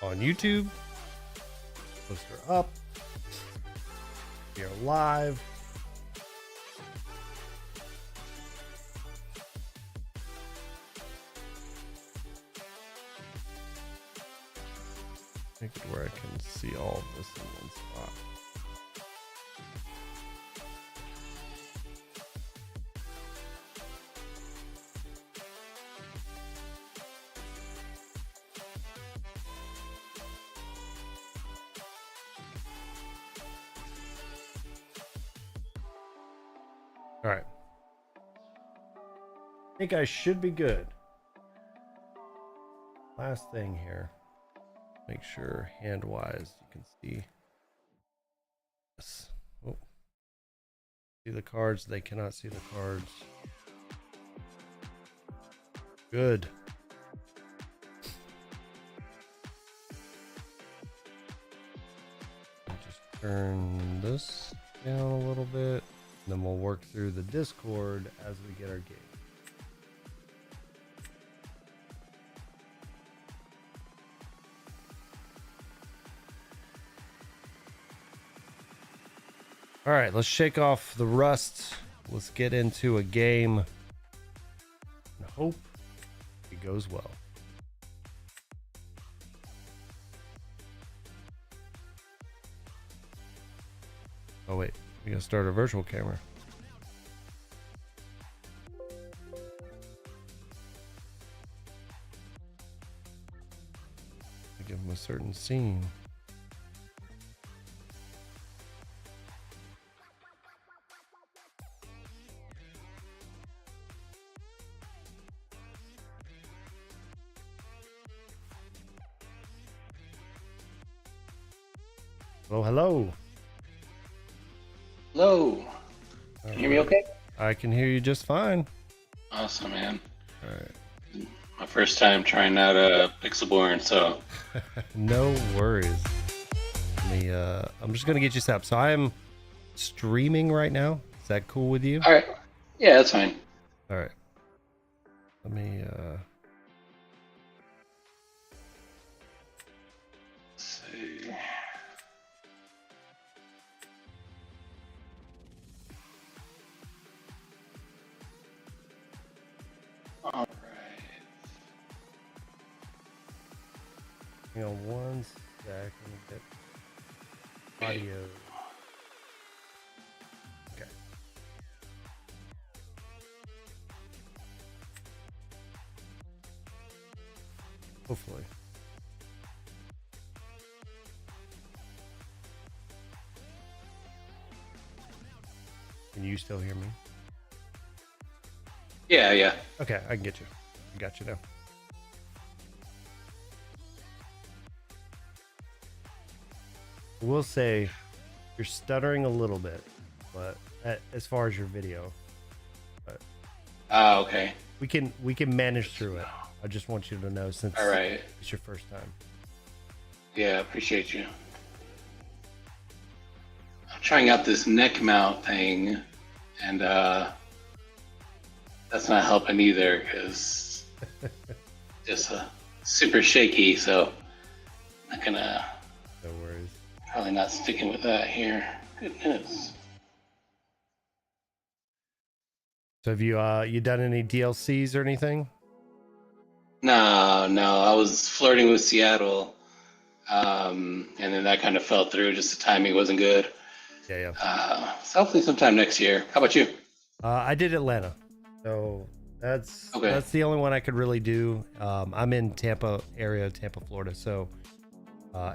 on YouTube. Poster up. We are live. Make it where I can see all of this in one spot. All right. I think I should be good. Last thing here. Make sure hand-wise you can see. Yes. Oh. See the cards? They cannot see the cards. Good. Just turn this down a little bit. And then we'll work through the Discord as we get our game. All right, let's shake off the rust. Let's get into a game and hope it goes well. Oh wait, we gotta start a virtual camera. Give him a certain scene. Hello, hello. Hello. Can you hear me okay? I can hear you just fine. Awesome, man. All right. My first time trying out Pixelborn, so. No worries. I'm just gonna get you set up. So I am streaming right now. Is that cool with you? All right. Yeah, that's fine. All right. Let me Let's see. All right. hang on one sec. Let me get audio. Okay. Hopefully. Can you still hear me? Yeah, yeah. Okay, I can get you. I got you now. We'll say you're stuttering a little bit, but as far as your video, but Okay. we can manage through it. I just want you to know since All right. it's your first time. Yeah, appreciate you. I'm trying out this neck mount thing, and that's not helping either because just super shaky. So I'm gonna No worries. probably not sticking with that here. Goodness. So have you done any DLCs or anything? No. I was flirting with Seattle, and then that kind of fell through. Just the timing wasn't good. Yeah. So hopefully sometime next year. How about you? I did Atlanta, so that's Okay. that's the only one I could really do. I'm in Tampa area, Tampa, Florida, so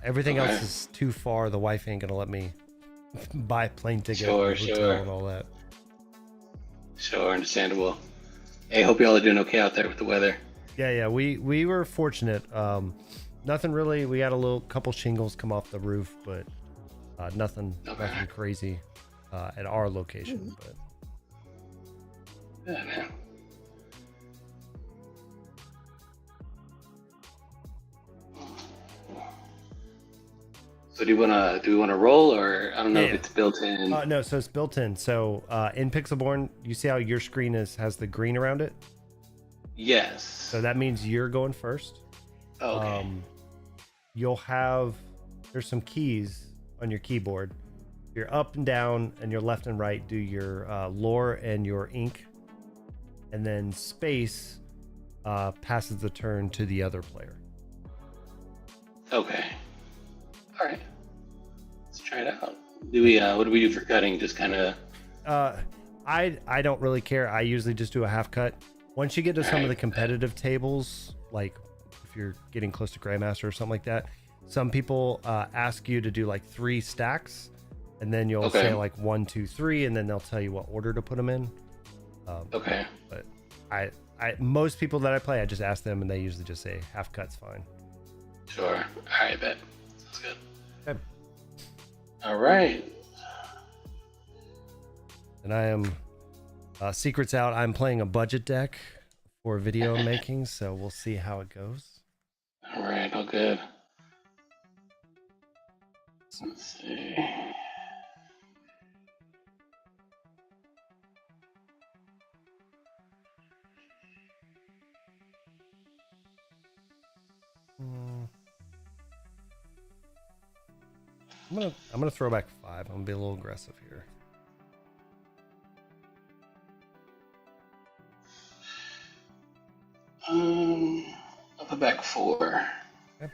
everything Okay. else is too far. The wife ain't gonna let me buy a plane ticket, Sure, and hotel, sure. and all that. Sure, understandable. Hey, hope y'all are doing okay out there with the weather. Yeah. We were fortunate. Nothing really. We got a couple shingles come off the roof, but nothing crazy at our location. But Yeah, man. So do we wanna roll, or I don't know if it's built in? no, so it's built in. So in Pixelborn, you see how your screen has the green around it. Yes. So that means you're going first. Okay. you'll have, there's some keys on your keyboard. Your up and down and your left and right do your lore and your ink. And then space passes the turn to the other player. Okay. All right. Let's try it out. Do we? What do we do for cutting? Just kind of. I don't really care. I usually just do a half cut. Once you get to some of the competitive tables, like if you're getting close to Grandmaster or something like that, some people ask you to do like 3 stacks, and then you'll say like 1, 2, 3, and then they'll tell you what order to put them in. Okay. But I most people that I play, I just ask them, and they usually just say half cut's fine. Sure. All right, bet. Sounds good. Okay. All right. And I am secrets out. I'm playing a budget deck for video making, so we'll see how it goes. All right. All good. Let's see. I'm gonna throw back 5. I'm gonna be a little aggressive here. I'll put back 4. Okay.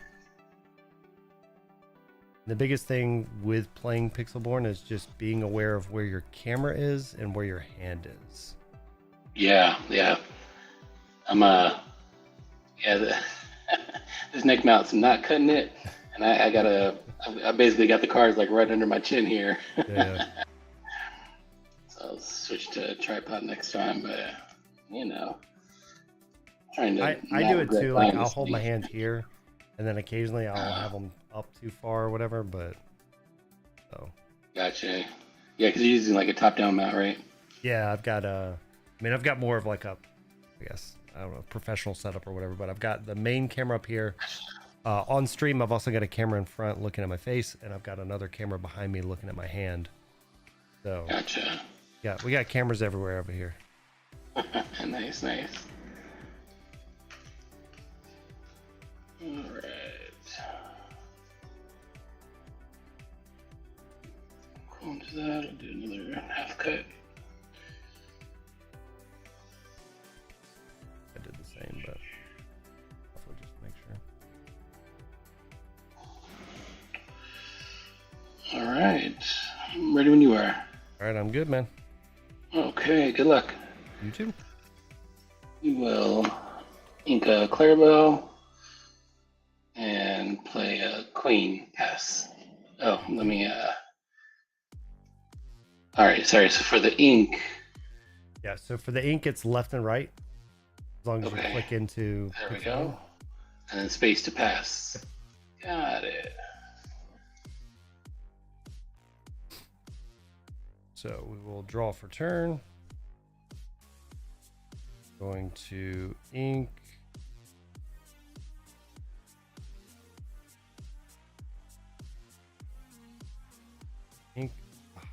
The biggest thing with playing Pixelborn is just being aware of where your camera is and where your hand is. Yeah. I'm this neck mount's not cutting it, and I basically got the cards like right under my chin here. Yeah. So I'll switch to tripod next time, but trying to. I do it too. Like I'll hold my hands here, and then occasionally I'll have them up too far or whatever. But so. Gotcha. Yeah, because you're using like a top-down mount, right? Yeah, I've got I've got more of like a, I guess, I don't know, professional setup or whatever. But I've got the main camera up here. On stream, I've also got a camera in front looking at my face, and I've got another camera behind me looking at my hand. So. Gotcha. Yeah, we got cameras everywhere over here. Nice. All right. Go into that. I'll do another half cut. I did the same, but also just make sure. All right. I'm ready when you are. All right, I'm good, man. Okay, good luck. You too. We will ink a Clarabelle and play a Queen pass. Oh, let me. All right, sorry. So for the ink. Yeah, so for the ink, it's left and right. As long as you click into. There we go. And then space to pass. Got it. So we will draw for turn. Going to ink. Ink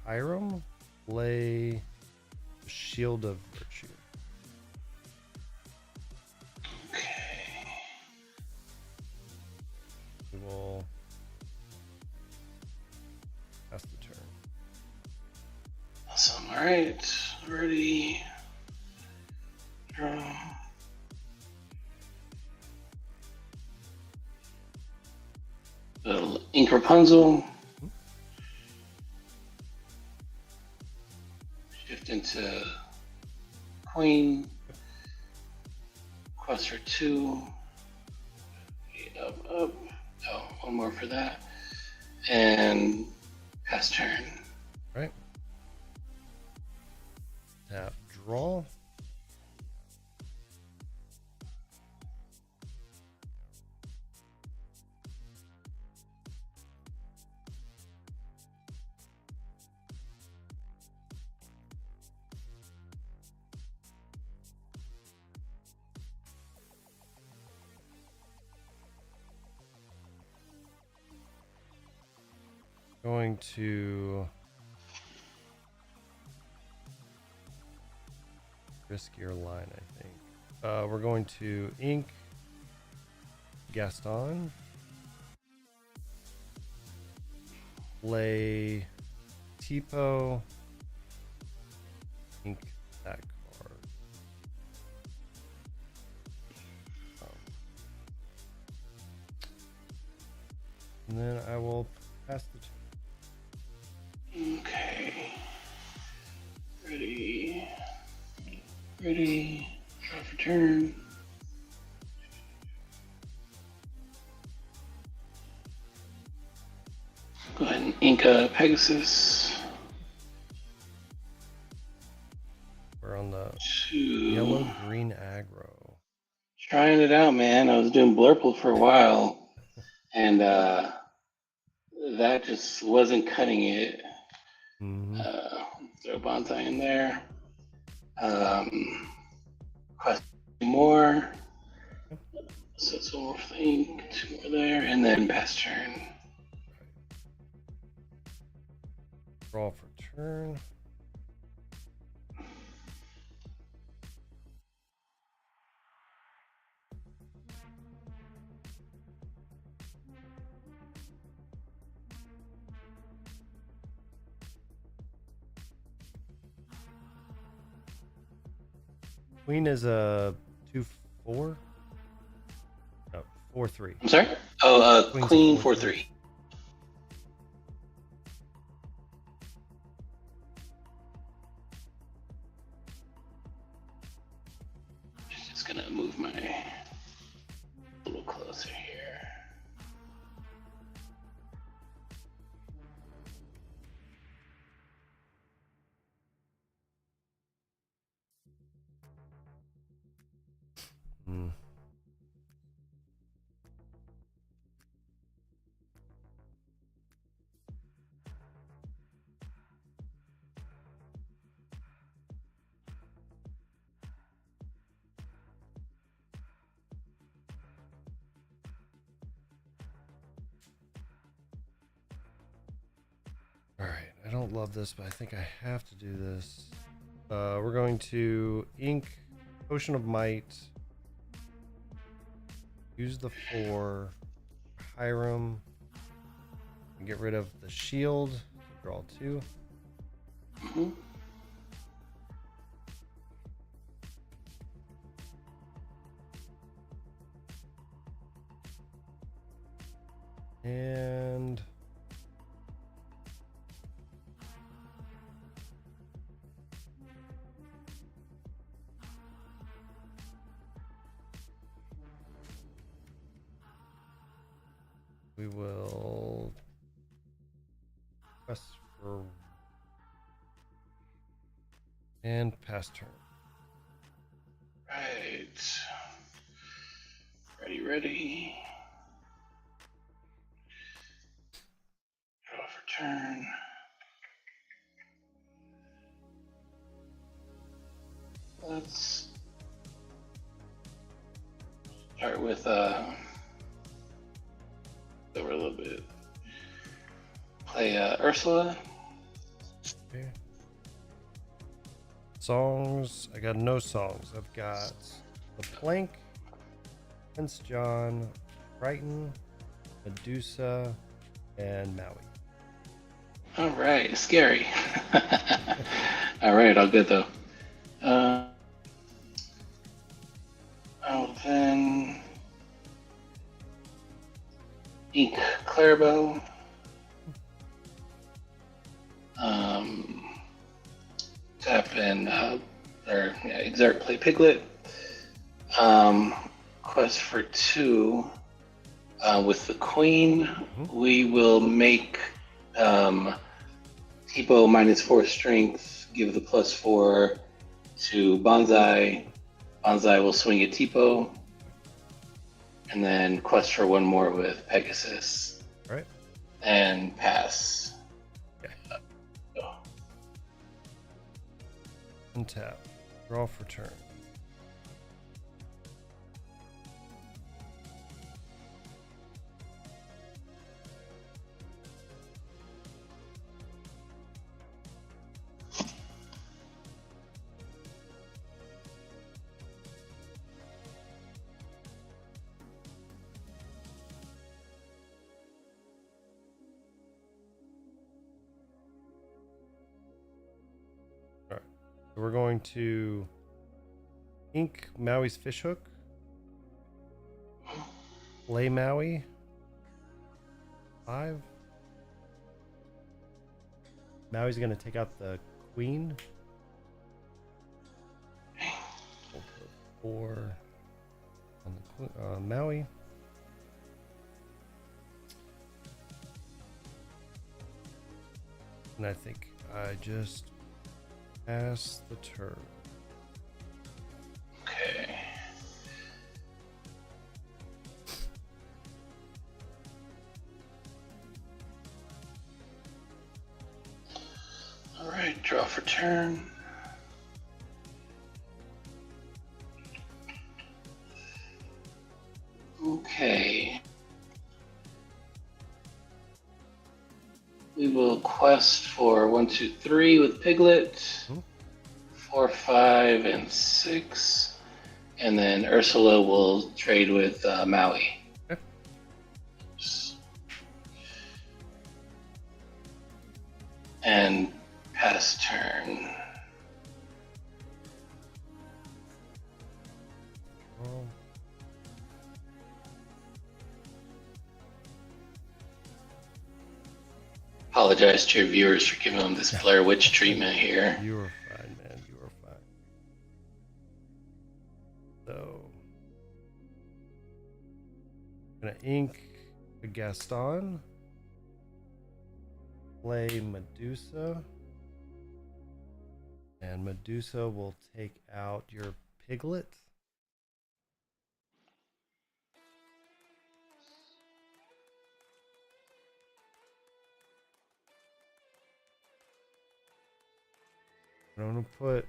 Hiram. Play Shield of Virtue. Okay. We will pass the turn. Awesome. All right. Ready. Draw. Little ink Rapunzel. Shift into Queen. Cross for 2. Up. Oh, one more for that. And pass turn. Right. Tap draw. Going to riskier line, I think. We're going to ink Gaston. play Tipo. Ink that card. And then I will pass the turn. Okay. Ready. Ready. Draw for turn. Go ahead and ink a Pegasus. We're on the Two. yellow-green aggro. Trying it out, man. I was doing Blurple for a while, and that just wasn't cutting it. Mm-hmm. Throw Bonsai in there. Quest more. So it's one more thing, two more there, and then pass turn. Draw for turn. Queen is a 2/4. No, 4/3. I'm sorry? Oh, Queen's a Queen 4/3. 4/3. Just gonna move my a little closer here. Mm. All right, I don't love this, but I think I have to do this. We're going to ink Potion of Might. Use the 4 Hiram. And get rid of the shield. Draw 2. Mm-hmm. And we will press for and pass turn. Right. Ready. Draw for turn. Let's start with over a little bit. Play Ursula. Okay. Songs. I got no songs. I've got The Plank, Prince John, Triton, Medusa, and Maui. All right, scary. All right, all good though. I'll then ink Clarabelle. Tap and exert play Piglet. Quest for 2. With the Queen, we will make Tipo -4 strength, give the +4 to Bonsai. Bonsai will swing at Tipo. And then quest for 1 more with Pegasus. All right. And pass. Okay. Untap. Draw for turn. So we're going to ink Maui's fishhook. Play Maui. 5. Maui's going to take out the queen. We'll put 4 on the Maui. And I think I just pass the turn. Okay. All right, draw for turn. Okay. We will quest for 1, 2, 3 with Piglet, 4, 5, and 6, and then Ursula will trade with Maui. Okay. And pass turn. Apologize to your viewers for giving them this Blair Witch treatment here. You are fine, man. You are fine. So, I'm gonna ink a Gaston. Play Medusa. And Medusa will take out your Piglet. I'm gonna put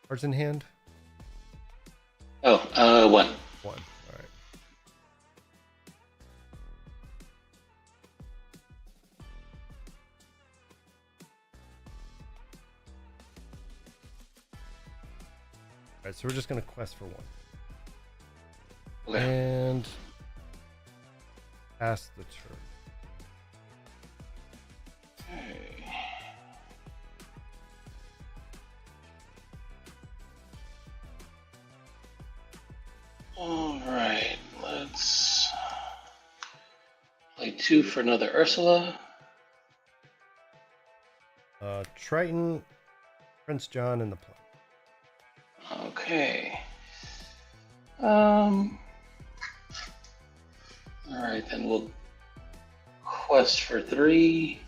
cards in hand. Oh, 1. 1. All right. All right, so we're just gonna quest for 1. Okay. And pass the turn. Okay. All right, let's play 2 for another Ursula. Triton, Prince John, and the play. Okay. All right, then we'll quest for 3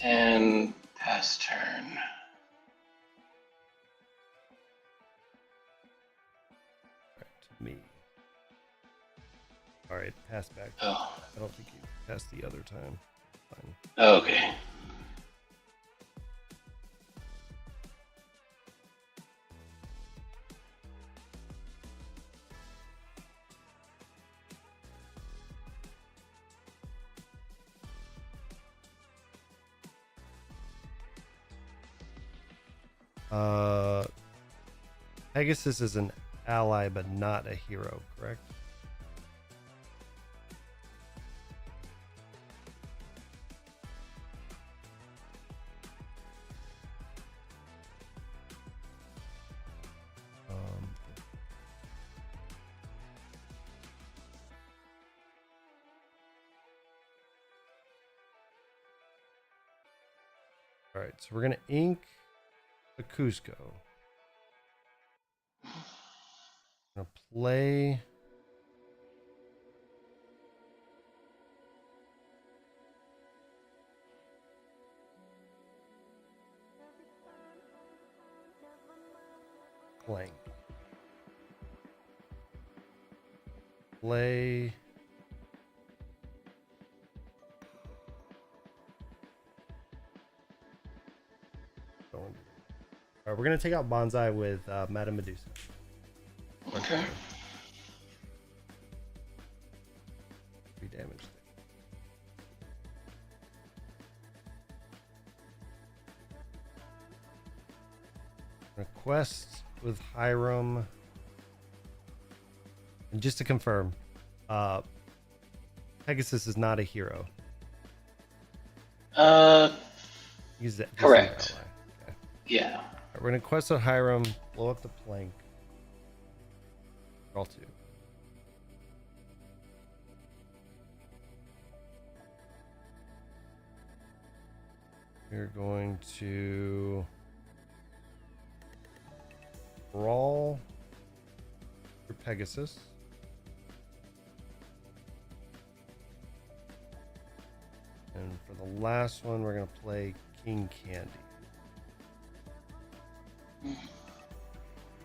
and pass turn. Me. All right, pass back. Oh. I don't think you passed the other time. Fine. Okay. Pegasus is an ally, but not a hero, correct? All right, so we're gonna ink the Cusco. Gonna play Clank. Play All right, we're gonna take out Bonsai with Madame Medusa. Okay. 3 damage. Quest with Hiram. And just to confirm, Pegasus is not a hero. He's just an Correct. ally. Okay. Yeah. All right, we're gonna quest a Hiram, blow up the plank. Draw 2. We're going to brawl your Pegasus. And for the last one, we're going to play King Candy.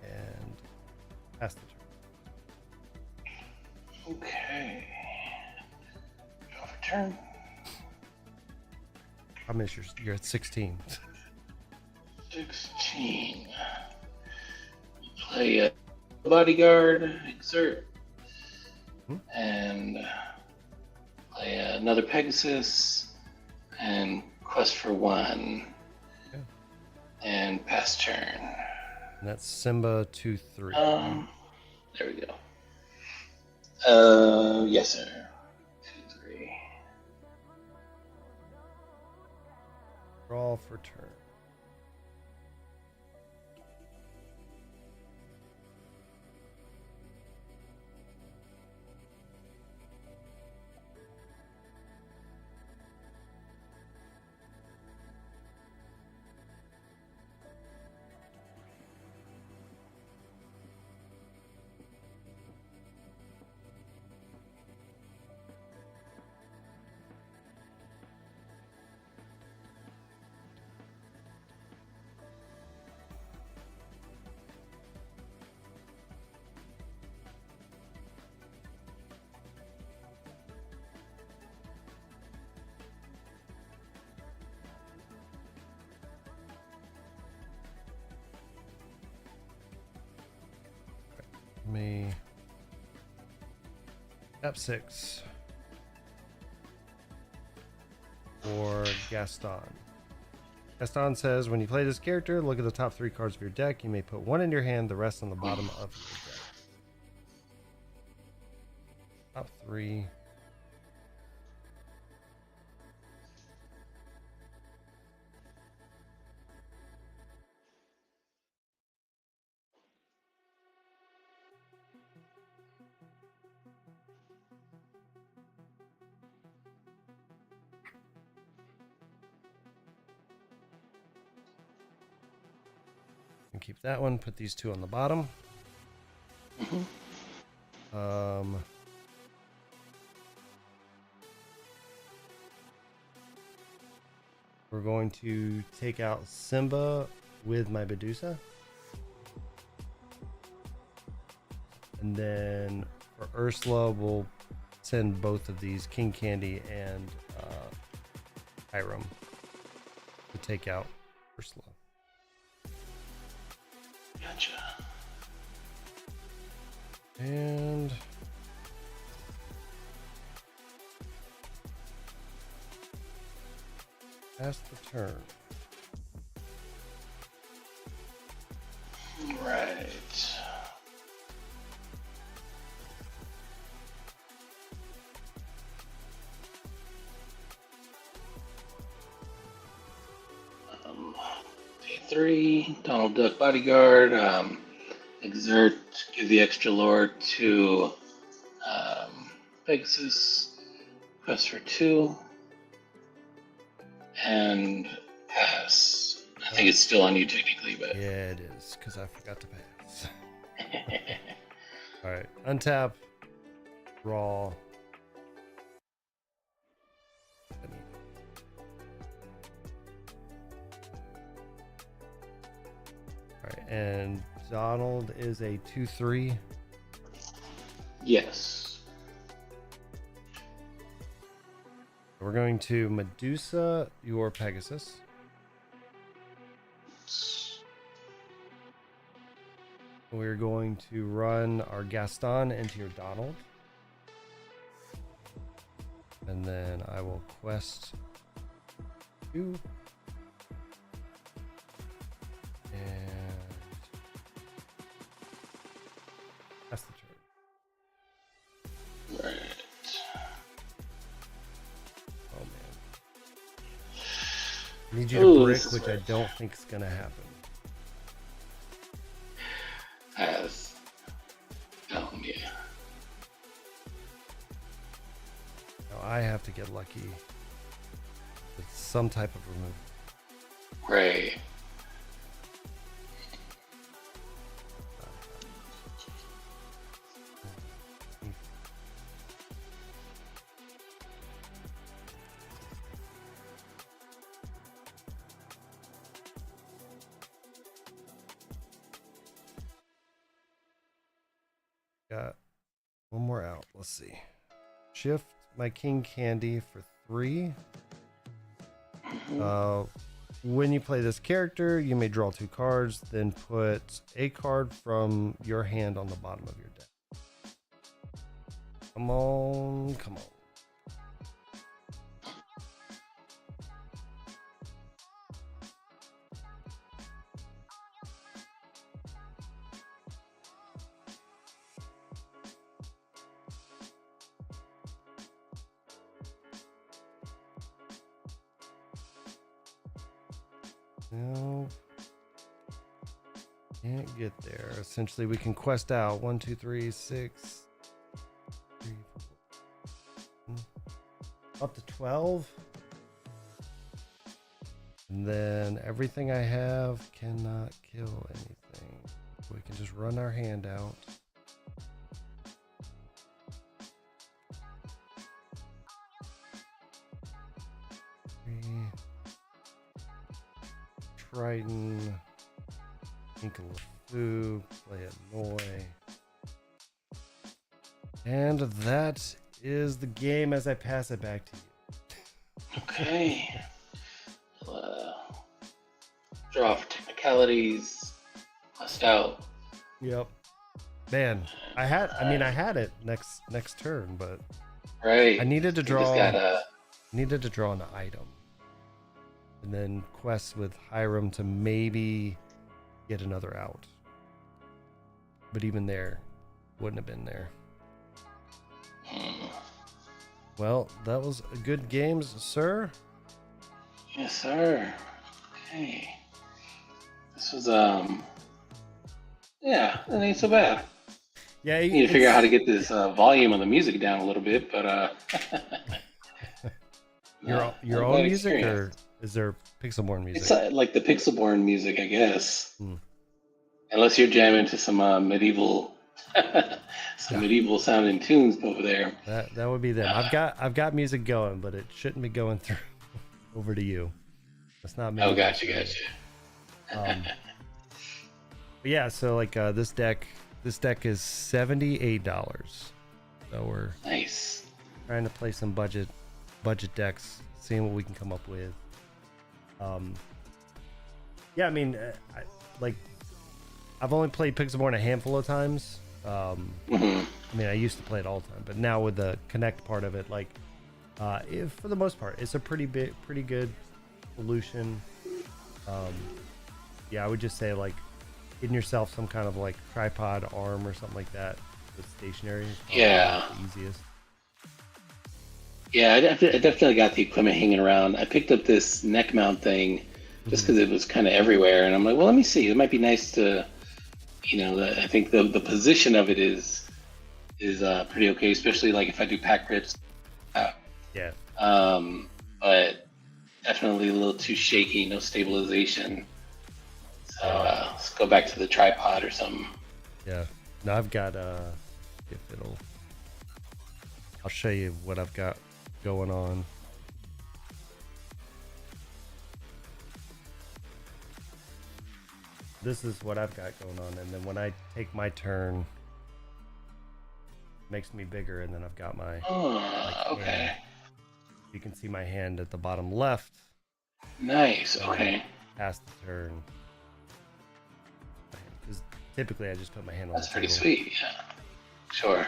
And pass the turn. Okay. Draw for turn. I miss you're at 16. 16. Play a bodyguard, exert, and play another Pegasus, and quest for 1, and pass turn. And that's Simba 2-3. There we go. Yes, sir. 2-3. Draw for turn. Me F6 for Gaston. Gaston says, when you play this character, look at the top 3 cards of your deck. You may put 1 in your hand, the rest on the bottom of your deck. Top 3. And keep that one. Put these 2 on the bottom. We're going to take out Simba with my Medusa. And then for Ursula, we'll send both of these, King Candy and Hiram, to take out Ursula. Gotcha. And pass the turn. Right. Day 3, Donald Duck Bodyguard, exert, give the extra lore to Pegasus, quest for 2, and pass. I think it's still on you technically, but Yeah, it is, because I forgot to pass. All right, untap, draw. All right, and Donald is a 2-3. yes. We're going to Medusa your Pegasus. We're going to run our Gaston into your Donald. And then I will quest 2. And pass the turn. Right. Need you to Ooh, brick, which I don't think is gonna happen. Has. Yeah. No, I have to get lucky with some type of removal. Right. Got one more out. Let's see. Shift my king candy for 3. When you play this character, you may draw 2 cards, then put a card from your hand on the bottom of your deck. Come on, come on. No, can't get there. Essentially, we can quest out 1, 2, 3, 6, 3, 4, up to 12, and then everything I have cannot kill anything. We can just run our hand out. Triton, Inkalafu, play a Noi. And that is the game as I pass it back to you. Okay. Draw for technicalities. Bust out. Yep. Man, I had it next turn, but Right. I needed to draw. Gotta... Needed to draw an item. And then quest with Hiram to maybe get another out. But even there, wouldn't have been there. Well, that was a good games, sir. Yes, sir. Okay. This was yeah, it ain't so bad. Yeah, you need to figure out how to get this volume of the music down a little bit, but your own music experience. Or is there Pixelborn music? It's like the Pixelborn music, I guess. Unless you're jamming to some medieval, medieval sounding tunes over there. That would be them. I've got music going, but it shouldn't be going through over to you. That's not me. Oh, gotcha. But yeah, so like this deck is $78. So we're nice. Trying to play some budget decks, seeing what we can come up with. Yeah, I mean, I've only played Pixelborn a handful of times. I mean, I used to play it all the time, but now with the Connect part of it, for the most part, it's a pretty good solution. Yeah, I would just say getting yourself some kind of tripod arm or something like that with stationary. Yeah, the easiest. Yeah, I definitely got the equipment hanging around. I picked up this neck mount thing just because it was kind of everywhere, and I'm like, well, let me see. It might be nice to, I think the position of it is pretty okay, especially if I do pack grips. Yeah. But definitely a little too shaky, no stabilization. So let's go back to the tripod or something. Yeah. Now I've got I'll show you what I've got going on. This is what I've got going on, and then when I take my turn, it makes me bigger, and then I've got my okay. Hand. You can see my hand at the bottom left. Nice. Okay. Past the turn. Because typically I just put my hand on. That's the pretty table. Sweet. Yeah. Sure.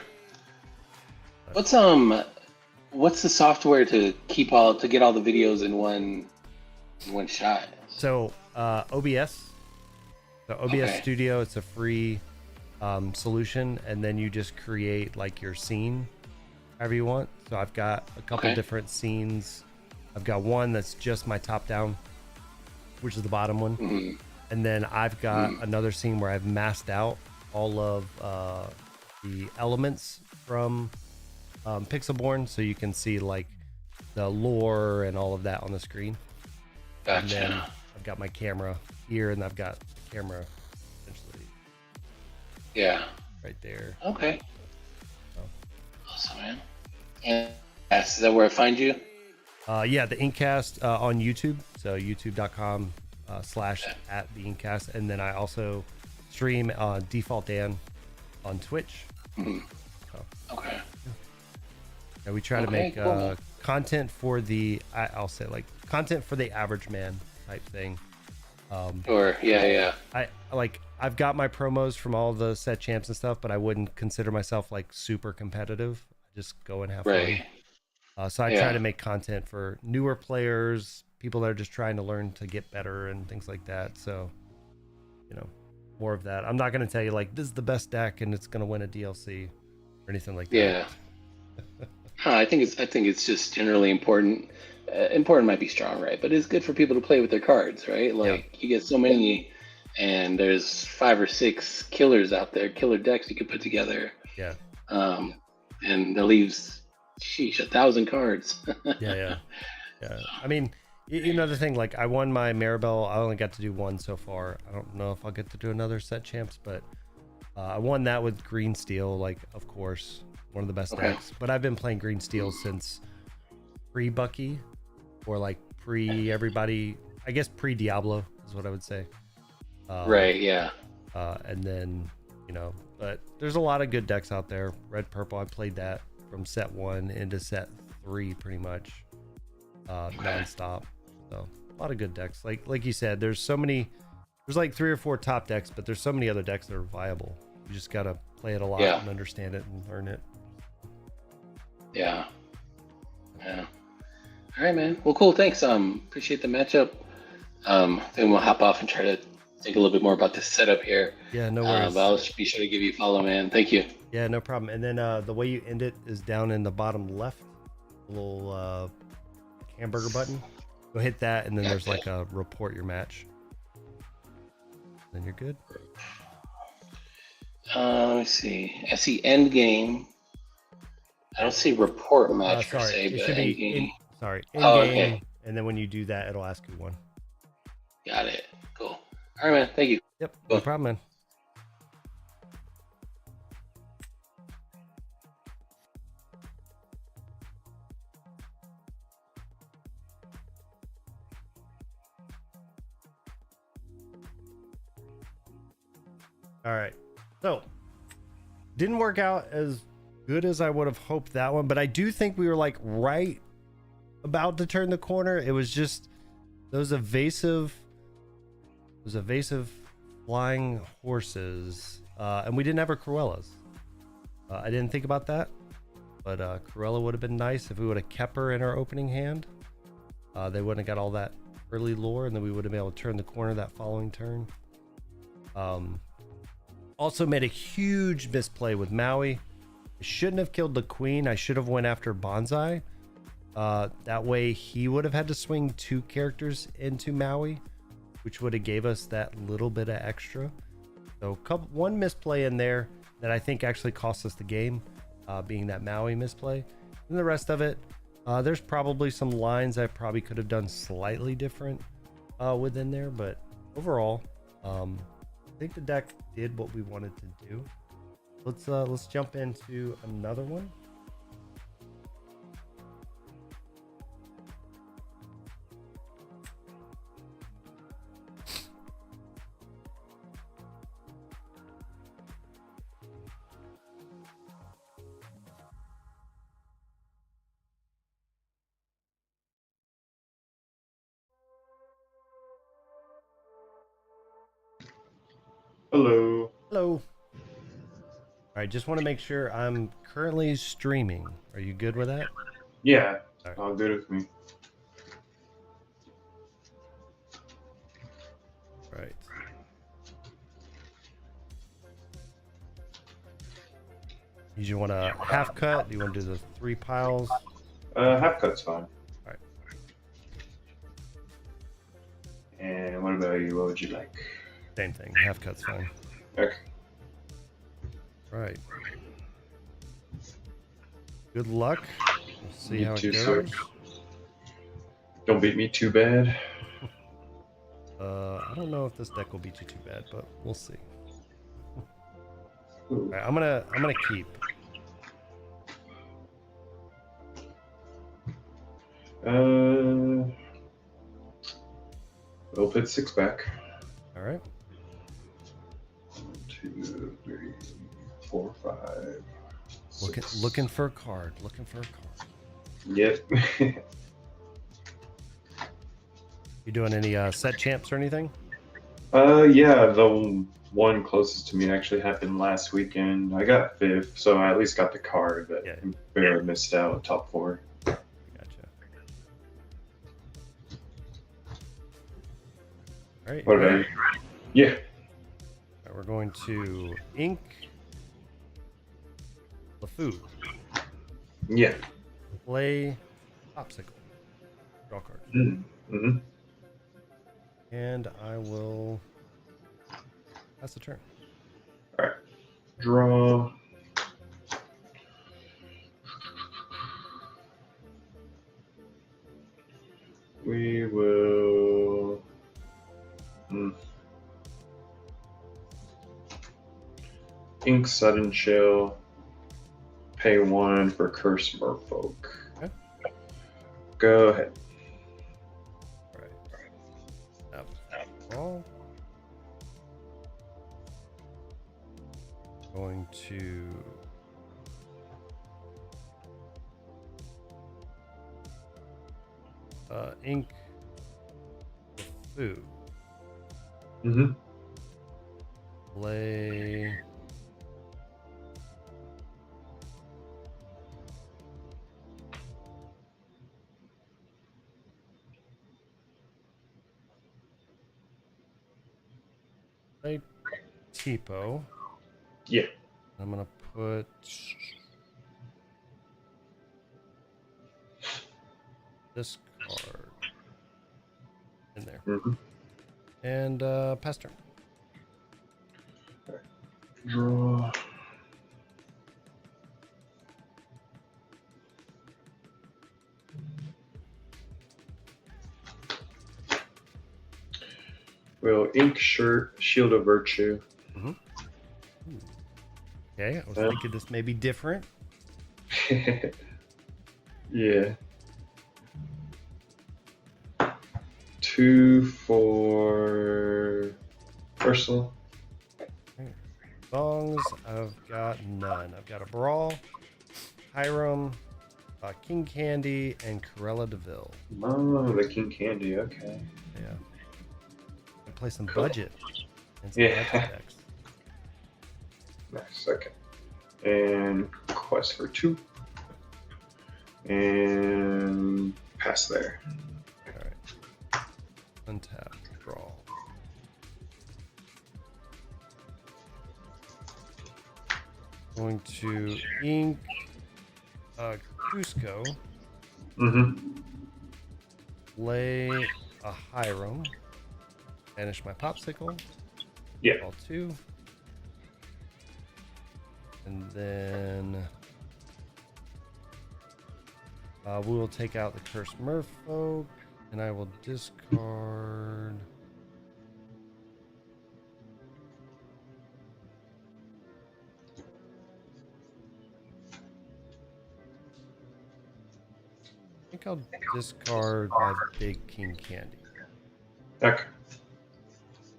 What's the software to get all the videos in one shot? So OBS. So OBS Studio, it's a free solution, and then you just create your scene however you want. So I've got a couple different scenes. I've got one that's just my top down which is the bottom one. Mhm. And then I've got another scene where I've masked out all of the elements from Pixelborn, so you can see like the lore and all of that on the screen. And then Gotcha. I've got my camera here, and I've got the camera essentially Yeah. right there. Okay. So, Awesome, man. And is that where I find you? yeah, the Inkcast on YouTube. So youtube.com / the Inkcast. And then I also stream Default Dan on Twitch. Mhm. So, Okay. yeah, we try to make cool. content for I'll say like content for the average man type thing. Sure. Yeah. I've got my promos from all the set champs and stuff, but I wouldn't consider myself like super competitive. I just go and have Right. fun. So I try to make content for newer players, people that are just trying to learn to get better and things like that. So, more of that. I'm not going to tell you like this is the best deck and it's going to win a DLC or anything like that. Yeah. I think it's just generally important. Important might be strong, right? But it's good for people to play with their cards, right? Like you get so many, and there's 5 or 6 killers out there, killer decks you could put together. Yeah. And that leaves, sheesh, 1,000 cards. Yeah. I mean, the thing, like I won my Maribel. I only got to do one so far. I don't know if I'll get to do another set champs, but I won that with Green Steel, like of course, one of the best decks. But I've been playing Green Steel since pre-Bucky, or like pre-everybody, I guess pre-Diablo is what I would say. Right, yeah. And then, but there's a lot of good decks out there. Red, purple, I played that from set 1 into set 3 pretty much non-stop. So a lot of good decks. Like you said, there's like 3 or 4 top decks, but there's so many other decks that are viable. You just got to play it a lot and understand it and learn it. Yeah. All right, man. Well, cool. Thanks. Appreciate the matchup. Then we'll hop off and try to think a little bit more about this setup here. Yeah, no worries. But I'll be sure to give you a follow, man. Thank you. Yeah, no problem. And then the way you end it is down in the bottom left, a little hamburger button. Go hit that, and then there's like a report your match. Then you're good. Let me see. I see end game. I don't see report match per se, it but should end be game. end Oh, game. okay. And then when you do that, it'll ask you one. Got it. Cool. All right, man. Thank you. Yep, Cool. no problem, man. All right. So, didn't work out as good as I would have hoped that one, but I do think we were like right about to turn the corner. It was just those evasive flying horses, and we didn't have our Cruellas. I didn't think about that, but Cruella would have been nice if we would have kept her in our opening hand. They wouldn't have got all that early lore, and then we would have been able to turn the corner that following turn. Also made a huge misplay with Maui. I shouldn't have killed the queen. I should have went after Bonsai. That way he would have had to swing 2 characters into Maui, which would have gave us that little bit of extra. So one misplay in there that I think actually cost us the game, being that Maui misplay. And the rest of it, there's probably some lines I probably could have done slightly different within there, but overall, I think the deck did what we wanted to do. Let's jump into another one. Hello. Hello. All right, just want to make sure I'm currently streaming. Are you good with that? Yeah, All right. all good with me. Right. You want a half cut? Do you want to do the 3 piles? Half cut's fine. Alright. And tell you. What would you like? Same thing. Half cut's fine. Okay. Right. Good luck. We'll see You how too, it sir. goes. Don't beat me too bad. I don't know if this deck will beat you too bad, but we'll see. Ooh. All right, I'm gonna keep. We'll put 6 back. All right. 1, 2, 3, 4, 5. Looking for a card. Looking for a card. Yep. You doing any set champs or anything? Yeah, the one closest to me actually happened last weekend. I got 5th, so I at least got the card, but Yeah. barely missed out top 4. Gotcha. All right. What about you? Yeah. All right, we're going to ink the food. Yeah. Play popsicle. Draw card. Mm-hmm. And I will pass the turn. All right. Draw. We will. Ink Sudden Chill. Pay 1 for Curse Merfolk. Okay. Go ahead. All right. Draw. Going to ink the food. Mm-hmm. Play Tipo. Yeah. I'm gonna put this card in there. Mm-hmm. And pass turn. Draw. We'll ink Shield of Virtue. Mm-hmm. Okay, I was thinking this may be different. Yeah. 2 for Ursula. Songs, I've got none. I've got a Brawl, Hiram, King Candy, and Corella DeVille. Oh, the King Candy. Okay. Yeah. I play some budget and some Yeah. budget decks. Nice. Okay. And quest for 2. And pass there. All right. Untap, draw. Going to ink Cusco, Mm-hmm. play a Hiram, banish my Popsicle. Yeah. All 2. And then we will take out the Cursed Merfolk, and I will discard. I think I'll discard my big King Candy Okay.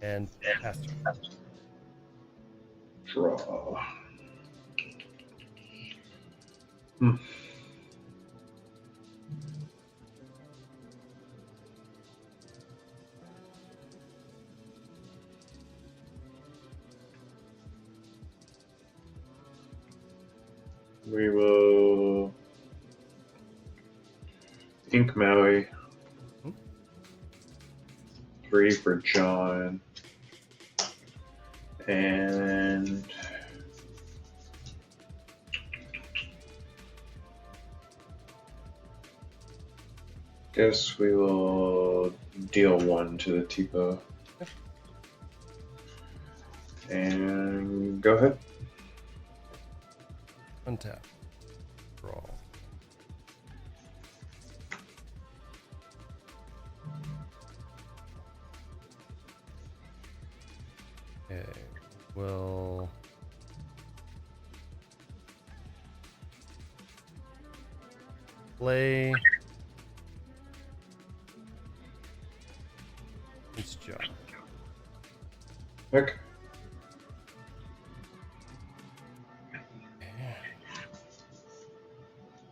and pass turn. Draw. We will ink Maui. 3 for John. And guess we will deal 1 to the Tipo. All And go ahead. Untap. Draw. Okay. We'll play. It's John. Okay.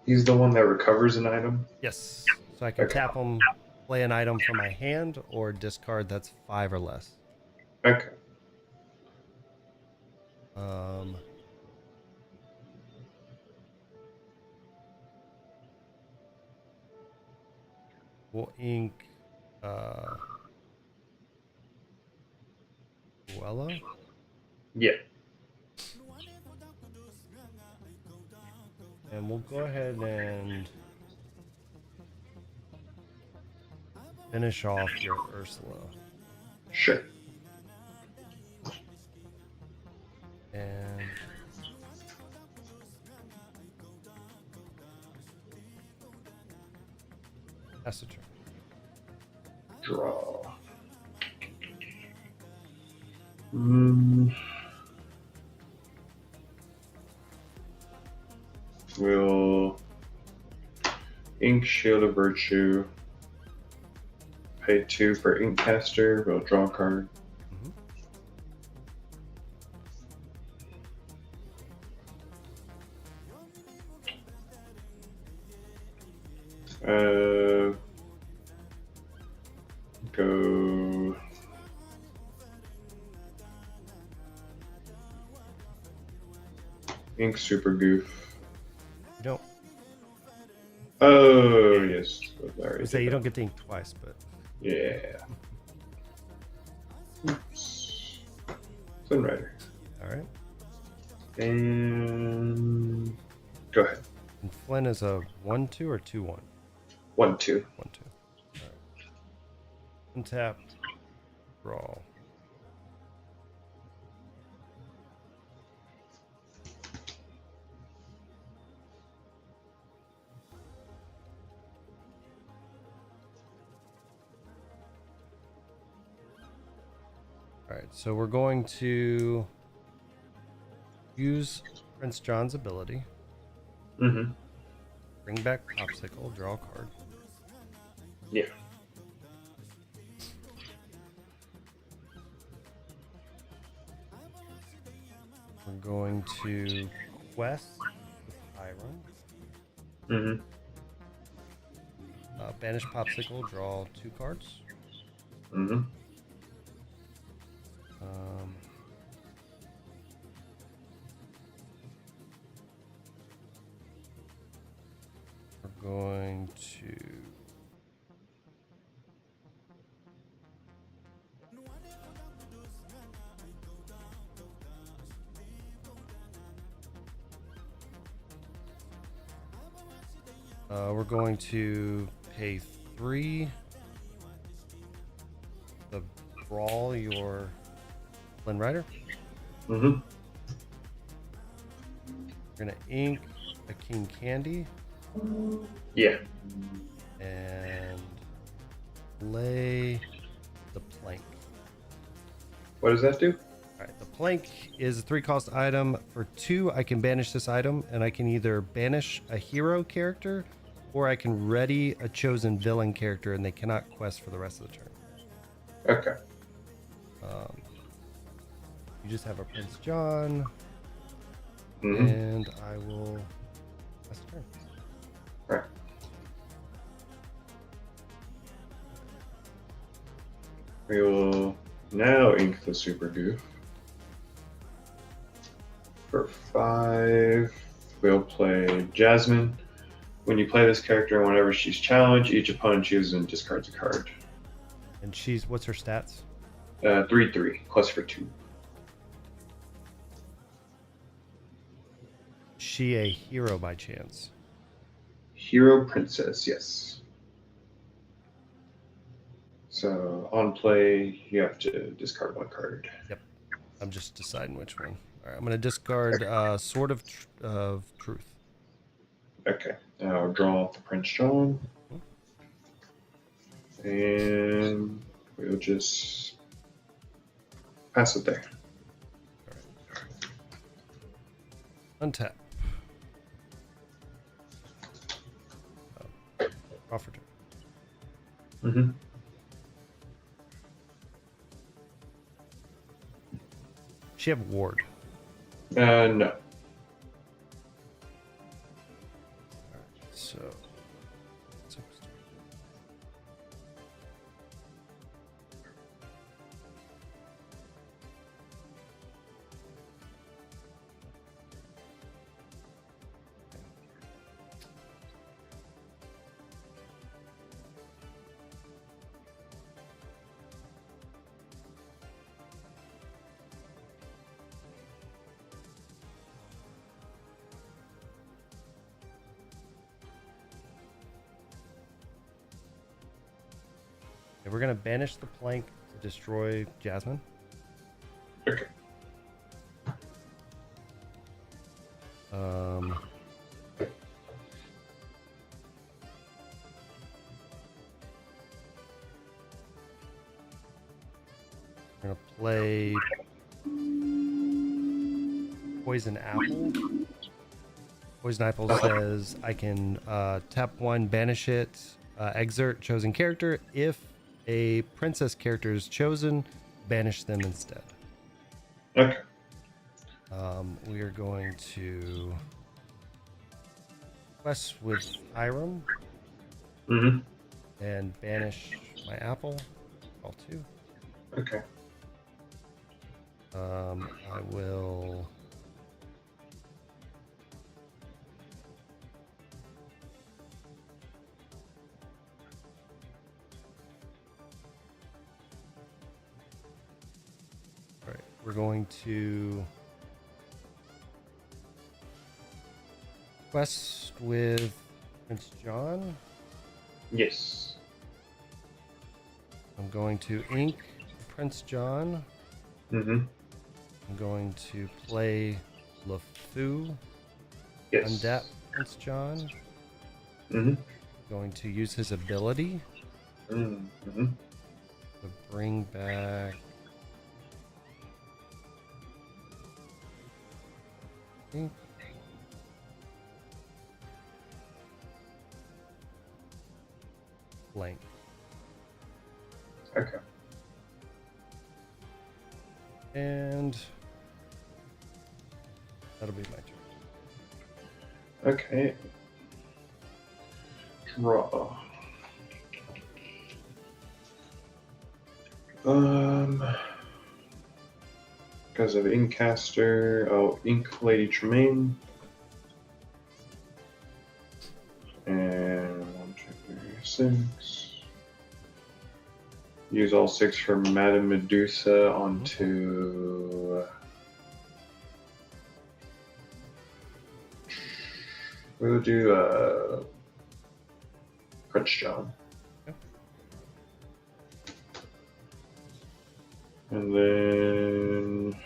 He's the one that recovers an item. Yes. So I can Okay. tap him, play an item from my hand, or discard that's 5 or less. Okay. We'll ink Luella. Yeah. And we'll go ahead and finish off your Ursula. Sure. And that's the turn. Draw. We'll ink Shield of Virtue. Pay 2 for Ink Caster. We'll draw a card. Go. Ink Super Goof. You don't Oh, yes. I say you don't get to ink twice, but Yeah. Oops. Sunrider. all right. And go ahead. And Flynn is a 1/2 or 2/1? 1/2. 1/2. All right. Untap. Draw. All right, so we're going to use Prince John's ability. Mm-hmm. Bring back Popsicle, draw a card. Yeah. We're going to quest with Iron. Mm-hmm. Banish Popsicle, draw 2 cards. Mm-hmm. We're going to pay 3 to brawl your Flynn Rider. Mm-hmm. We're gonna ink a King Candy Yeah. and lay the plank. What does that do? All right, the plank is a 3-cost item. For 2, I can banish this item, and I can either banish a hero character, or I can ready a chosen villain character, and they cannot quest for the rest of the turn. Okay. You just have a Prince John, Mm-hmm. and I will pass the turn. Right. We will now ink the Super Goof. For 5, we'll play Jasmine. When you play this character, whenever she's challenged, each opponent chooses and discards a card. And what's her stats? 3/3, quest for 2. Is she a hero by chance? Hero Princess, yes. So on play, you have to discard 1 card. Yep. I'm just deciding which one. All right, I'm gonna discard Sword of Truth. Okay. Now draw the Prince John. And we'll just pass it there. Untap. Offer turn. Mm-hmm. She have ward. No. So. We're gonna banish the plank to destroy Jasmine. Okay. We're gonna play Poison Apple. Poison Apple says I can tap one, banish it, exert chosen character. If a princess character is chosen, banish them instead. Okay. We are going to quest with Hiram and banish my apple. All two. Okay. I will. All right, we're going to quest with Prince John. Yes. I'm going to ink Prince John. Mm-hmm. I'm going to play LeFou. Yes. Undap Prince John. Mm-hmm. Going to use his ability Mm-hmm. to bring back. Ink. Blank. Okay. And that'll be my turn. Okay. Draw. Because of Inkcaster, Ink Lady Tremaine. And 1, 2, 3, 6. Use all 6 for Madame Medusa onto. We'll do Prince John. Okay. And then.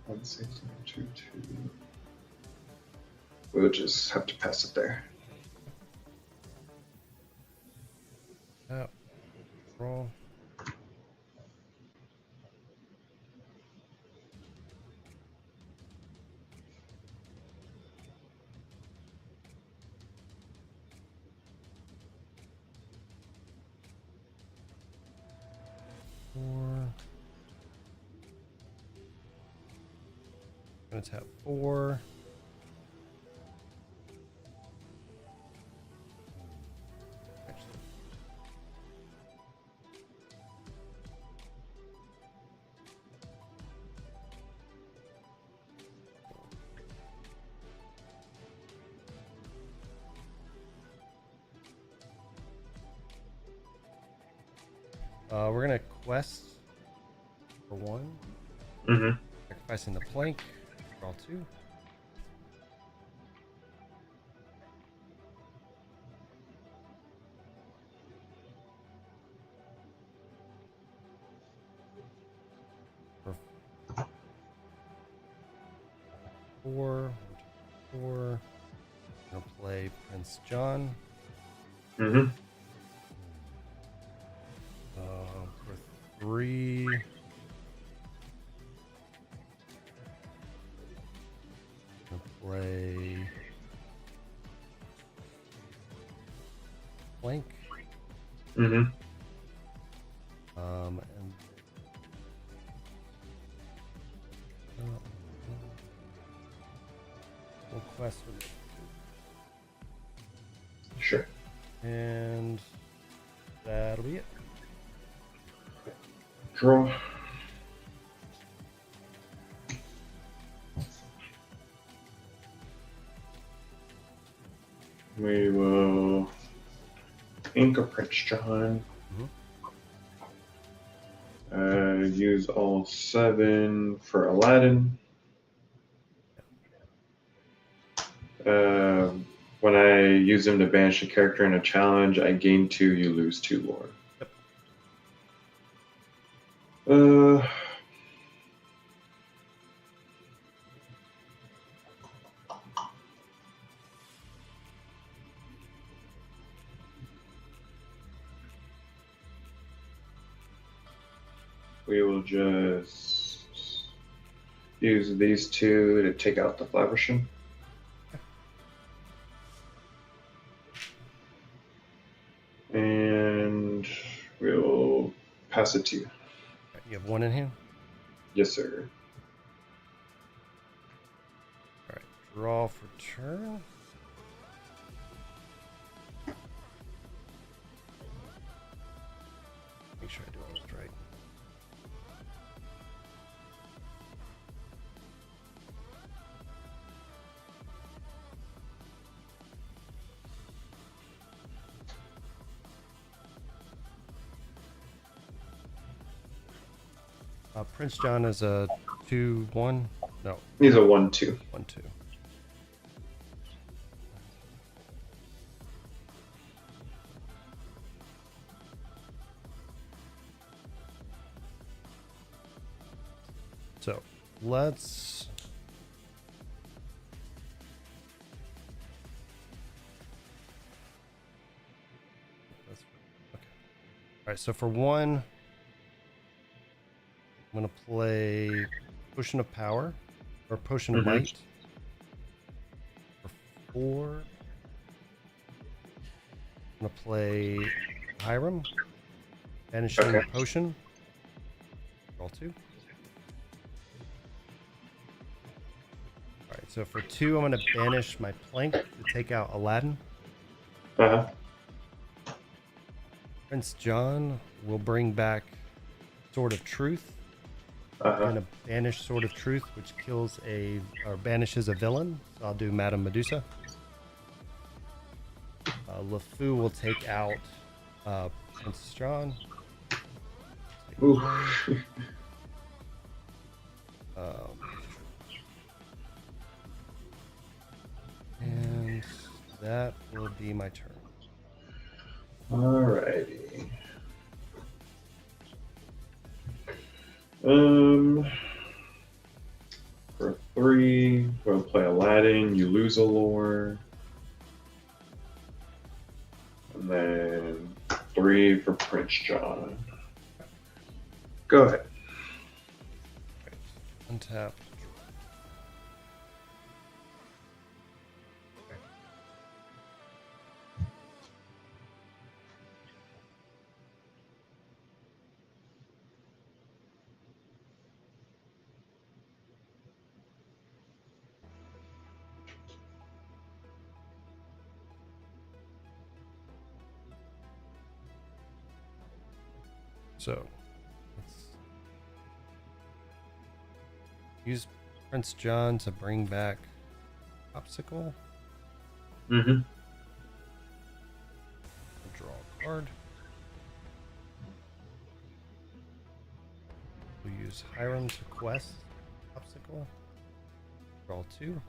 One, 6, 2, 2. We'll just have to pass it there. Roll. Four. Gonna tap 4. We're gonna quest for 1. Mm-hmm. Sacrificing the plank. Draw 2. 4. 4. I'm gonna play Prince John. Mm-hmm. For 3. I'm gonna play Flank. Mm-hmm. And we'll quest with it. Sure. And that'll be it. Draw. We will ink a Prince John. Use all 7 for Aladdin. When I use him to banish a character in a challenge, I gain 2, you lose 2 lore. Yep. We will just use these 2 to take out the Flaversham. And we'll pass it to you. You have 1 in hand? Yes, sir. Alright, draw for turn. Make sure I do all this right. Prince John is a 2-1. No, He's a 1/2. 1-2. So let's okay. All right, so for 1, I'm gonna play Potion of Power or Potion of Might. For 4, I'm gonna play Hiram, banishing the potion. Draw 2. All right, so for 2, I'm gonna banish my plank to take out Aladdin. Uh-huh. Prince John will bring back Sword of Truth. Uh-huh. And a banish Sword of Truth, which kills or banishes a villain. So I'll do Madame Medusa. LeFou will take out Prince John. Ooh. And that will be my turn. Alrighty. For 3, we'll play Aladdin. You lose a lore. And then 3 for Prince John. Go ahead. Untap. So let's use Prince John to bring back Popsicle. Mm-hmm. Draw a card. We'll use Hiram to quest Popsicle. Draw 2.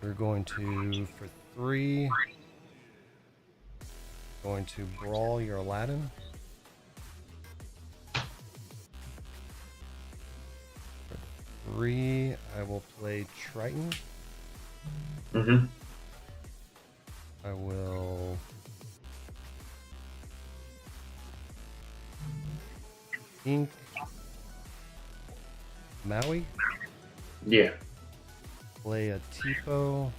We're going to, for 3, going to brawl your Aladdin. 3, I will play Triton. Mm-hmm. I will ink Maui. Yeah. Play a Tipo.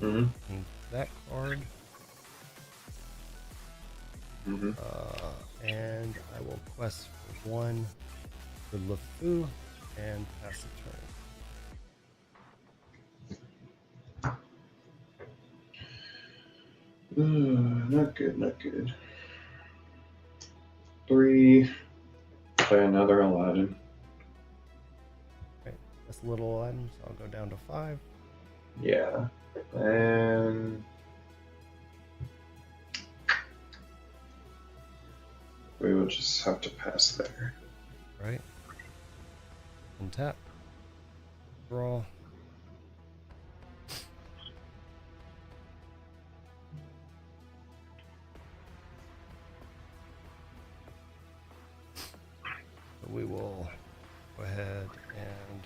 Mm-hmm. Ink that card. Mm-hmm. And I will quest for 1 for LeFou and pass the turn. Not good, not good. 3, play another Aladdin. Okay, that's a little item, so I'll go down to 5. Yeah. And we will just have to pass there. Right. Untap. Draw. So we will go ahead and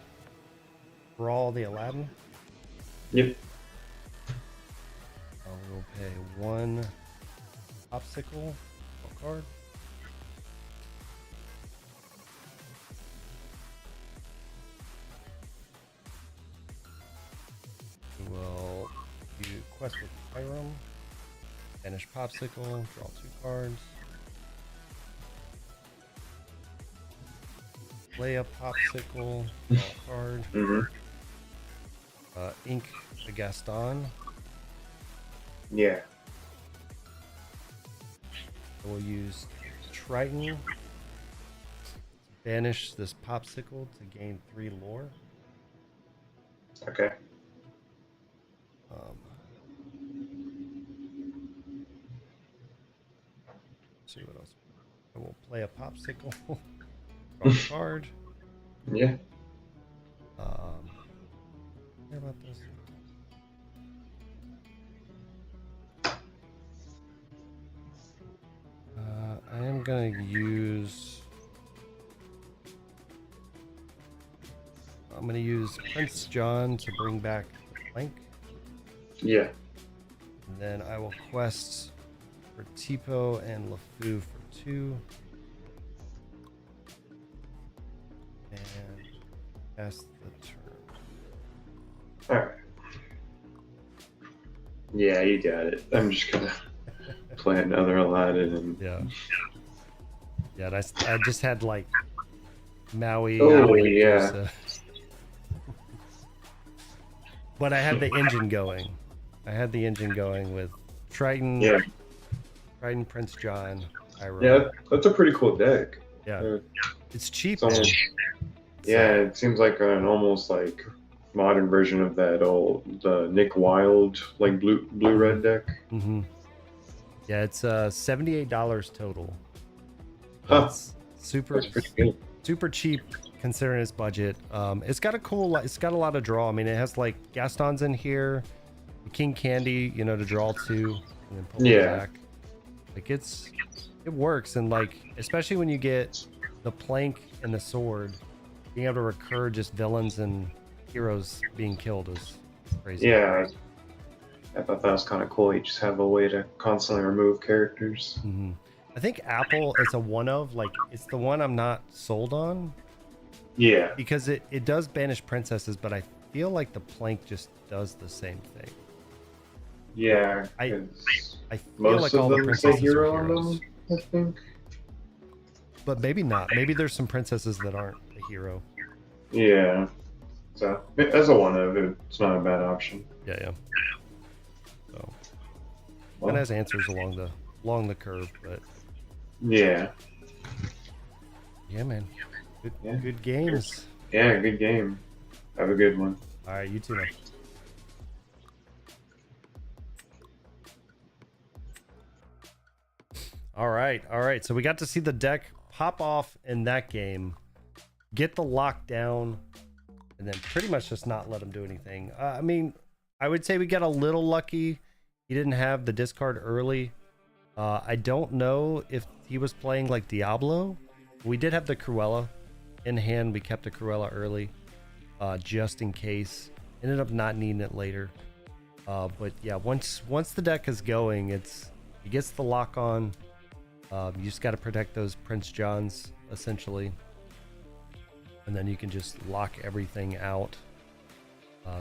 draw the Aladdin. Yep. We'll pay 1 popsicle card. We will do quest with Pyrum, banish popsicle, draw 2 cards. Play a popsicle, draw a card. Mm-hmm. Ink the Gaston. Yeah. We'll use Triton to banish this popsicle to gain 3 lore. Okay. See what else. I will play a popsicle. Draw a card. Yeah. Hear about this? I am gonna use. I'm gonna use Prince John to bring back the plank, Yeah. and then I will quest for Tipo and LeFou for 2, and pass the turn. Alright. Yeah, you got it. I'm just gonna play another Aladdin and Yeah. Yeah, I just had like Maui. Oh, Maui, yeah. so- But I had the engine going. I had the engine going with Triton, yeah. Triton, Prince John, Iroh. Yeah, that's a pretty cool deck. Yeah. It's cheap, It's almost, man. yeah, it seems like an almost like modern version of that old Nick Wilde like blue red deck. Mm-hmm. Yeah, it's $78 total. Huh. It's super That's pretty good. super cheap considering its budget. It's got a lot of draw. I mean, it has like Gastons in here, King Candy, to draw 2 and then pull it Yeah. back. Like it works, and like especially when you get the plank and the sword, being able to recur just villains and heroes being killed is crazy. Yeah, I thought that was kind of cool. You just have a way to constantly remove characters. Mm-hmm. I think Apple is a one of, like, it's the one I'm not sold on Yeah, because it does banish princesses, but I feel like the plank just does the same thing. yeah. I 'cause I feel most like of all the them say princesses hero are on heroes, them, I think. but maybe not. Maybe there's some princesses that aren't a hero. Yeah. So as a one of, it's not a bad option. Yeah. So Well, it has answers along the curve, but yeah, yeah, man, Yeah. good games. yeah. Good game. Have a good one. All right, you too, man. All right. So we got to see the deck pop off in that game, get the lockdown, and then pretty much just not let him do anything. I mean, I would say we got a little lucky. He didn't have the discard early. I don't know if he was playing like Diablo. We did have the Cruella in hand. We kept the Cruella early. just in case. Ended up not needing it later. But yeah, once the deck is going, it gets the lock on. You just got to protect those Prince Johns essentially, and then you can just lock everything out.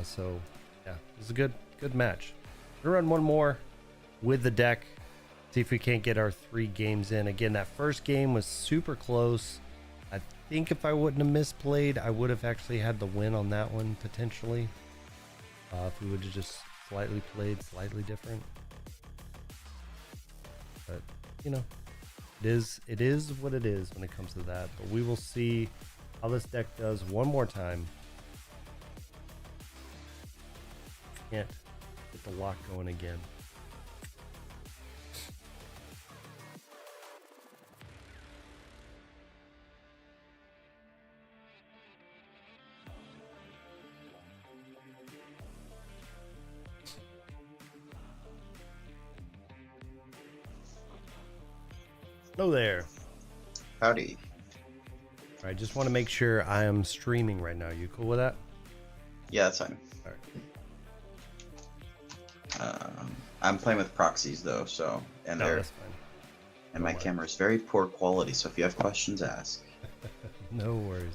So yeah, it's a good match. We're gonna run one more with the deck, see if we can't get our 3 games in. Again, that first game was super close. I think if I wouldn't have misplayed, I would have actually had the win on that one potentially. If we would have just slightly played slightly different. But you know, it is what it is when it comes to that. But we will see how this deck does one more time. Can't get the lock going again. Hello there. Howdy. All right, just want to make sure I am streaming right now. You cool with that? Yeah, that's fine. All right. I'm playing with proxies though, so and No, they're that's fine. and my camera is very poor quality. So if you have questions, ask. No worries.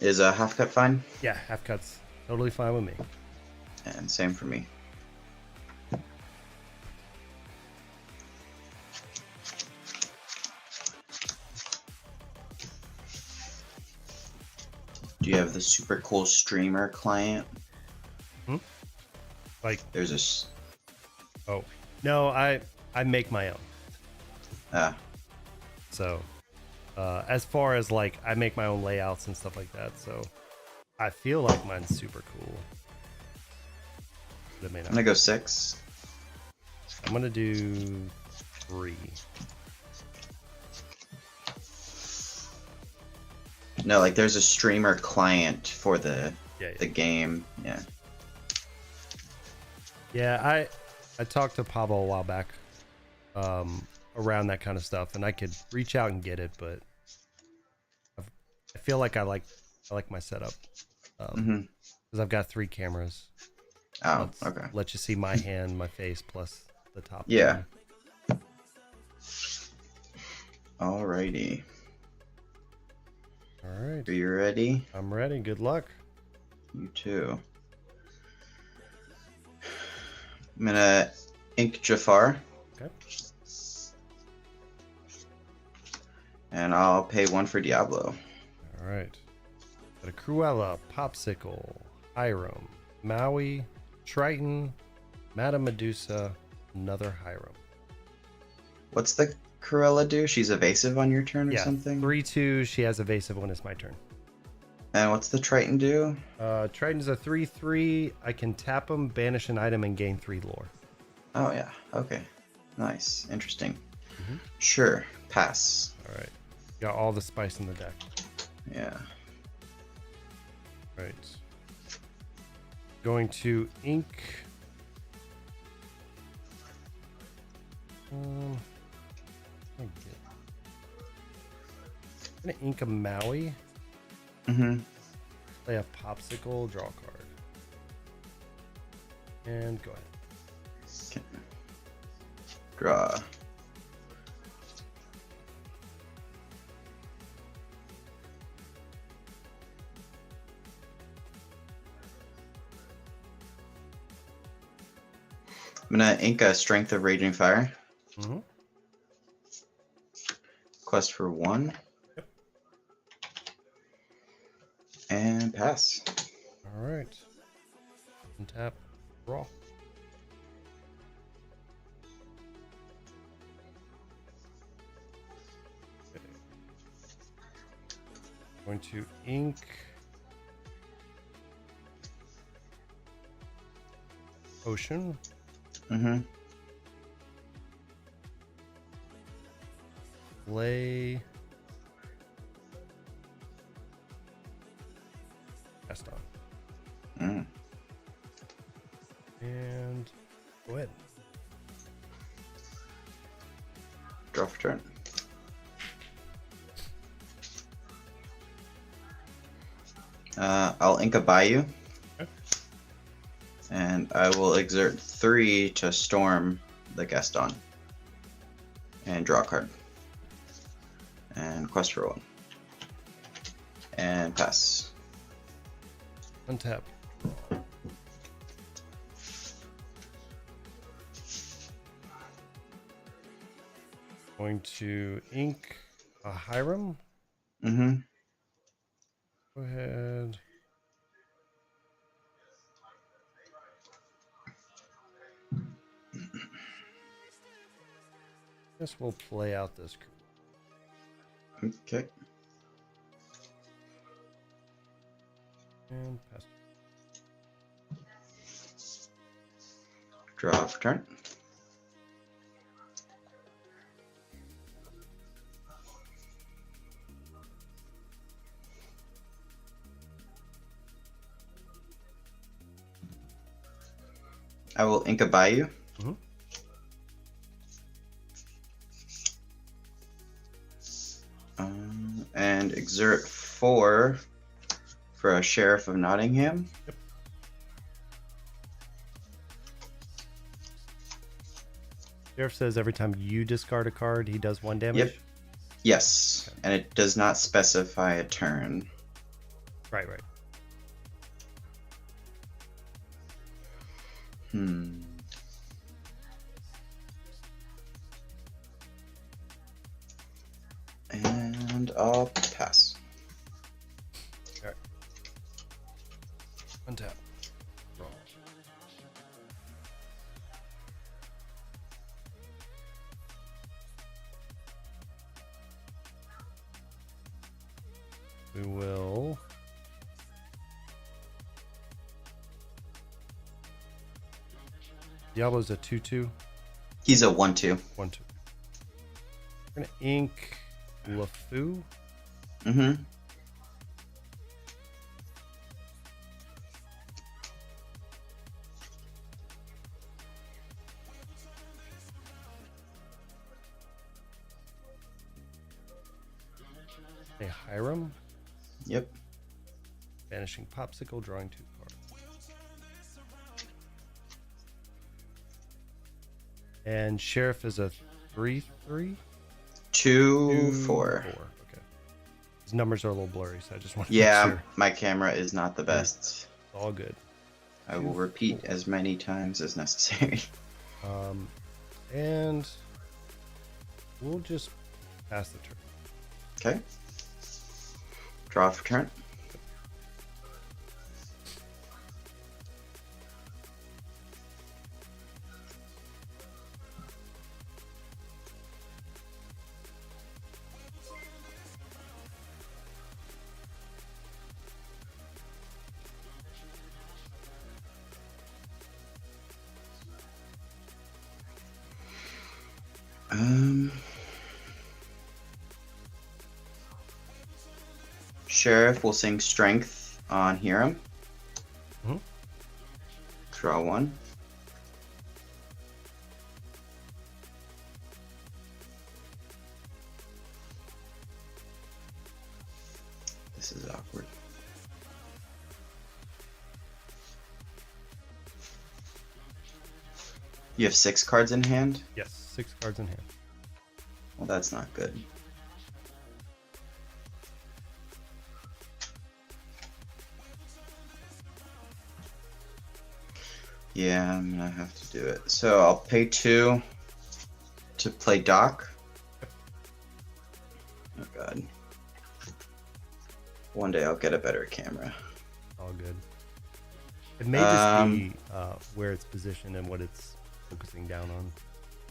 Is a half cut fine? Yeah, half cuts totally fine with me. And same for me. Do you have the super cool streamer client? Like, There's this. oh no, I make my own. Ah, So, as far as like, I make my own layouts and stuff like that. So, I feel like mine's super cool. But it may I'm not. gonna go 6. I'm gonna do 3. No, like there's a streamer client for the Yeah, the game. Yeah. yeah. I talked to Pablo a while back, around that kind of stuff, and I could reach out and get it, but I feel like I like my setup, because I've got 3 cameras. Oh, okay. Let you see my hand, my face, plus the top. Yeah. camera. Alrighty. All right. Are you ready? I'm ready. Good luck. You too. I'm gonna ink Jafar. Okay. And I'll pay 1 for Diablo. All right. Got a Cruella, Popsicle, Hiram, Maui, Triton, Madame Medusa, another Hiram. What's the Cruella do? She's evasive on your turn or Yeah, something? 3/2. She has evasive when it's my turn. And what's the Triton do? Triton's a 3/3. I can tap him, banish an item, and gain 3 lore. Oh, yeah. Okay. Nice. Interesting. Mhm. Sure. Pass. All right. Got all the spice in the deck. Yeah. Right. Going to ink. I'm gonna ink a Maui. Mm-hmm. Play a Popsicle. Draw a card. And go ahead. Okay. Draw. I'm gonna ink a Strength of Raging Fire. Mm-hmm. Quest for 1. Yep. And pass. All right. And tap. Draw. Okay. Going to ink. Ocean. Mm-hmm. Play. Cast on. Mm. And go ahead. Draw for turn. I'll Inca Bayou. Okay. And I will exert 3 to storm the Gaston. And draw a card. And quest for 1. And pass. Untap. Going to ink a Hiram. Mm-hmm. Go ahead. Guess we'll play out this. Okay. And pass. Draw for turn. I will Inca Bayou. Mm-hmm. And exert 4 for a Sheriff of Nottingham. Yep. Sheriff says every time you discard a card, he does 1 damage. Yep. Yes, Okay. and it does not specify a turn. Right. And I'll pass. Alright. Untap. Draw. We will. Diablo's a 2/2. He's a 1/2. 1/2. We're gonna ink LeFou. Mm-hmm. A Hiram. Yep. Banishing Popsicle, drawing 2 cards. And Sheriff is a 3/3. 2/4. Okay. His numbers are a little blurry, so I just want to Yeah, make sure. my camera is not the best. It's all good. I will repeat as many times as necessary. And we'll just pass the turn. Okay. Draw for turn. Sheriff will sing Strength on Hiram. Mhm. Draw 1. This is awkward. You have 6 cards in hand? Yes, 6 cards in hand. Well, that's not good. Yeah, I'm gonna have to do it. So I'll pay 2 to play Doc. Oh god. One day I'll get a better camera. All good. It may just be where it's positioned and what it's focusing down on.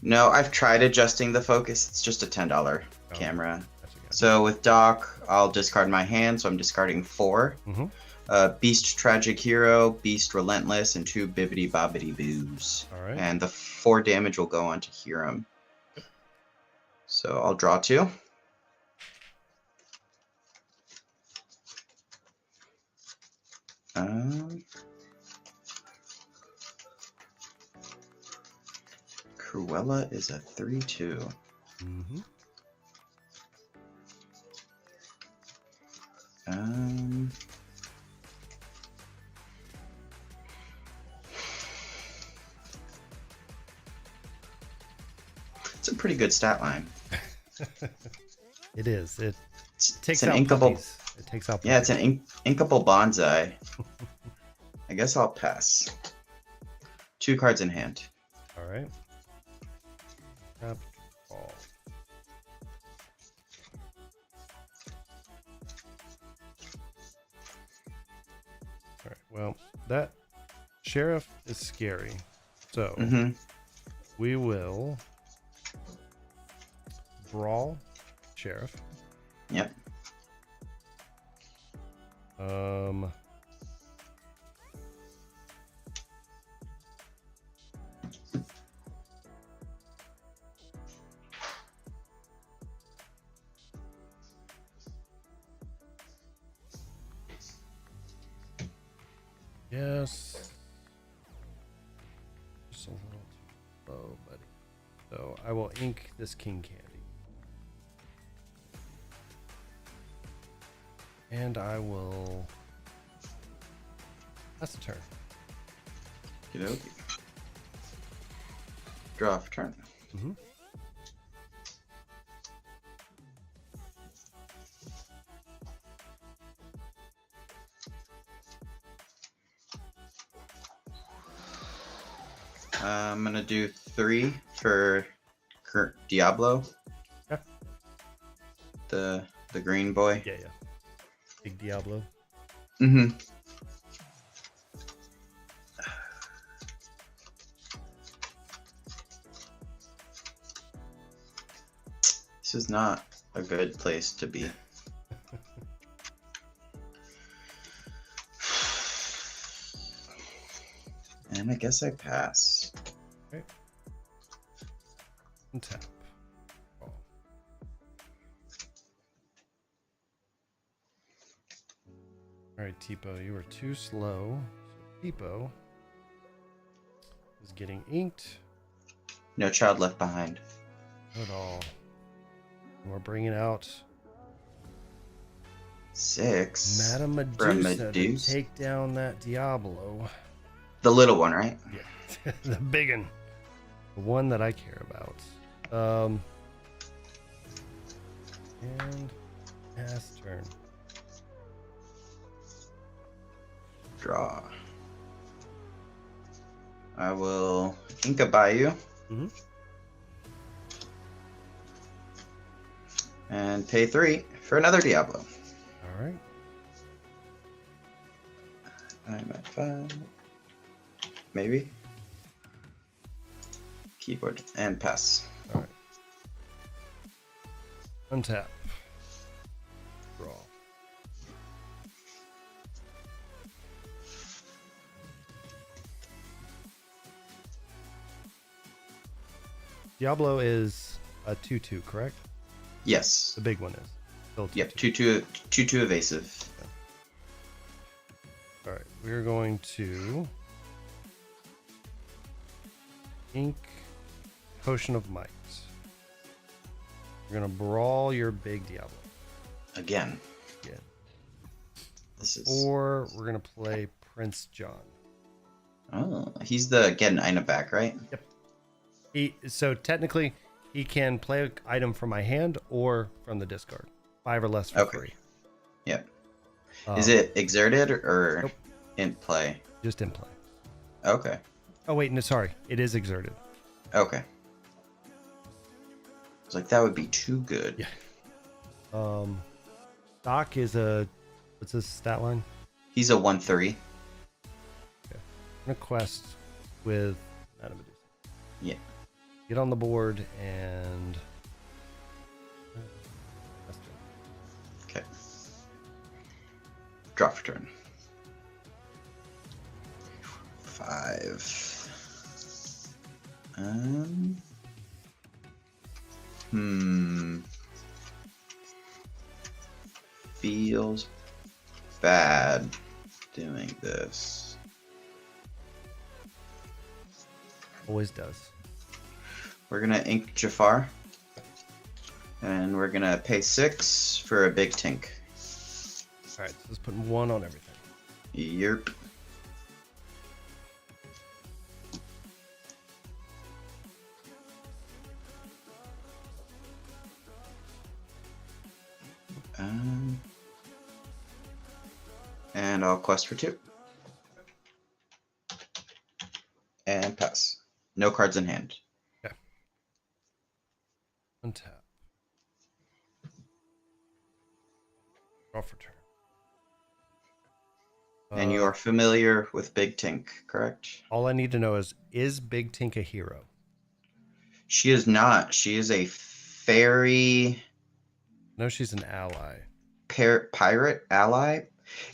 No, I've tried adjusting the focus. It's just a $10 camera. Gotcha. So with Doc, I'll discard my hand, so I'm discarding 4. Mm-hmm. Beast Tragic Hero, Beast Relentless, and 2 Bibbidi Bobbidi Boos. All right. And the 4 damage will go on to Hiram. So I'll draw 2. Cruella is a 3/2. Mm-hmm. It's a pretty good stat line. It is. It It's takes an out inkable. puppies. It takes out. Yeah, it's puppies. an inkable bonsai. I guess I'll pass. 2 cards in hand. All right. Tap, ball. All right. Well, that sheriff is scary. So Mm-hmm. we will brawl sheriff. Yep. Yes. Just a little too low, buddy. So I will ink this king candy. And I will pass the turn. Okey-dokey. Draw for turn. Mm-hmm. I'm gonna do 3 for Diablo. Okay. The green boy. Yeah. Big Diablo. Mm-hmm. This is not a good place to be. And I guess I pass. Okay. And tap. Oh. All right, Tipo, you were too slow. So Tipo is getting inked. No child left behind. Not at all. And we're bringing out 6. Madame For Medusa to Medusa. take down that Diablo. The little one, right? Yeah, the big one. The one that I care about. And pass turn. Draw. I will Inca Bayou. Mm-hmm. And pay 3 for another Diablo. All right. I'm at 5. Maybe. Keyboard and pass. All right. Untap. Draw. Diablo is a 2/2, correct? Yes. The big one is. Still Yep. 2/2. 2/2 evasive. All right. We're going to ink Potion of Might. We're going to brawl your big Diablo. Again. Yeah. This is. Or we're going to play Prince John. Oh, he's the get an item back, right? So technically, he can play an item from my hand or from the discard. 5 or less for Okay. free. Yep. Is it exerted or Nope. in play? Just in play? Okay. Oh, wait, no, sorry. It is exerted. Okay. I was like, that would be too good. Yeah. Doc is a... What's his stat line? He's a 1/3. I'm going to quest with Madame Medusa. Yeah. Get on the board and... Okay. Draw for turn. 5. Feels bad doing this. Always does. We're gonna ink Jafar. And we're gonna pay 6 for a big tink. All right, so let's put 1 on everything. Yerp. And I'll quest for 2. And pass. No cards in hand. Okay. Untap. Draw for turn. And you are familiar with Big Tink, correct? All I need to know is Big Tink a hero? She is not. She is a fairy No, she's an ally. pirate ally.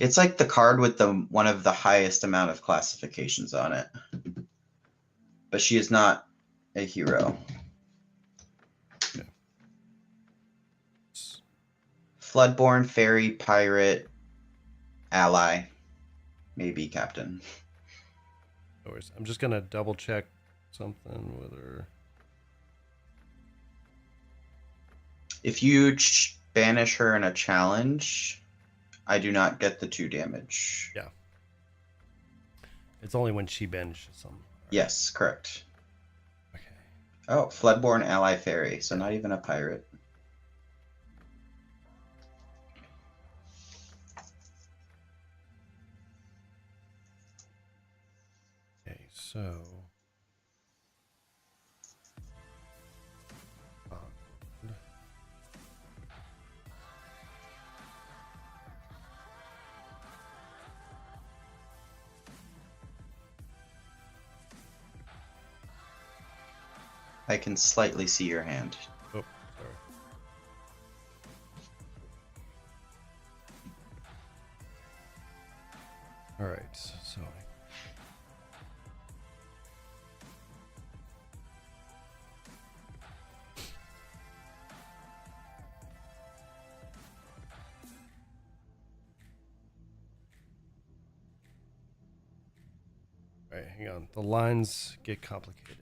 It's like the card with the one of the highest amount of classifications on it. But she is not a hero. Okay. Floodborn, fairy, pirate, ally, maybe captain. No worries. I'm just gonna double check something with her. If you banish her in a challenge, I do not get the 2 damage. Yeah. It's only when she banishes something. Yes, correct. Okay. Oh, Floodborn ally fairy, so not even a pirate. Okay, so I can slightly see your hand. oh, sorry. All right, so all right, hang on. The lines get complicated.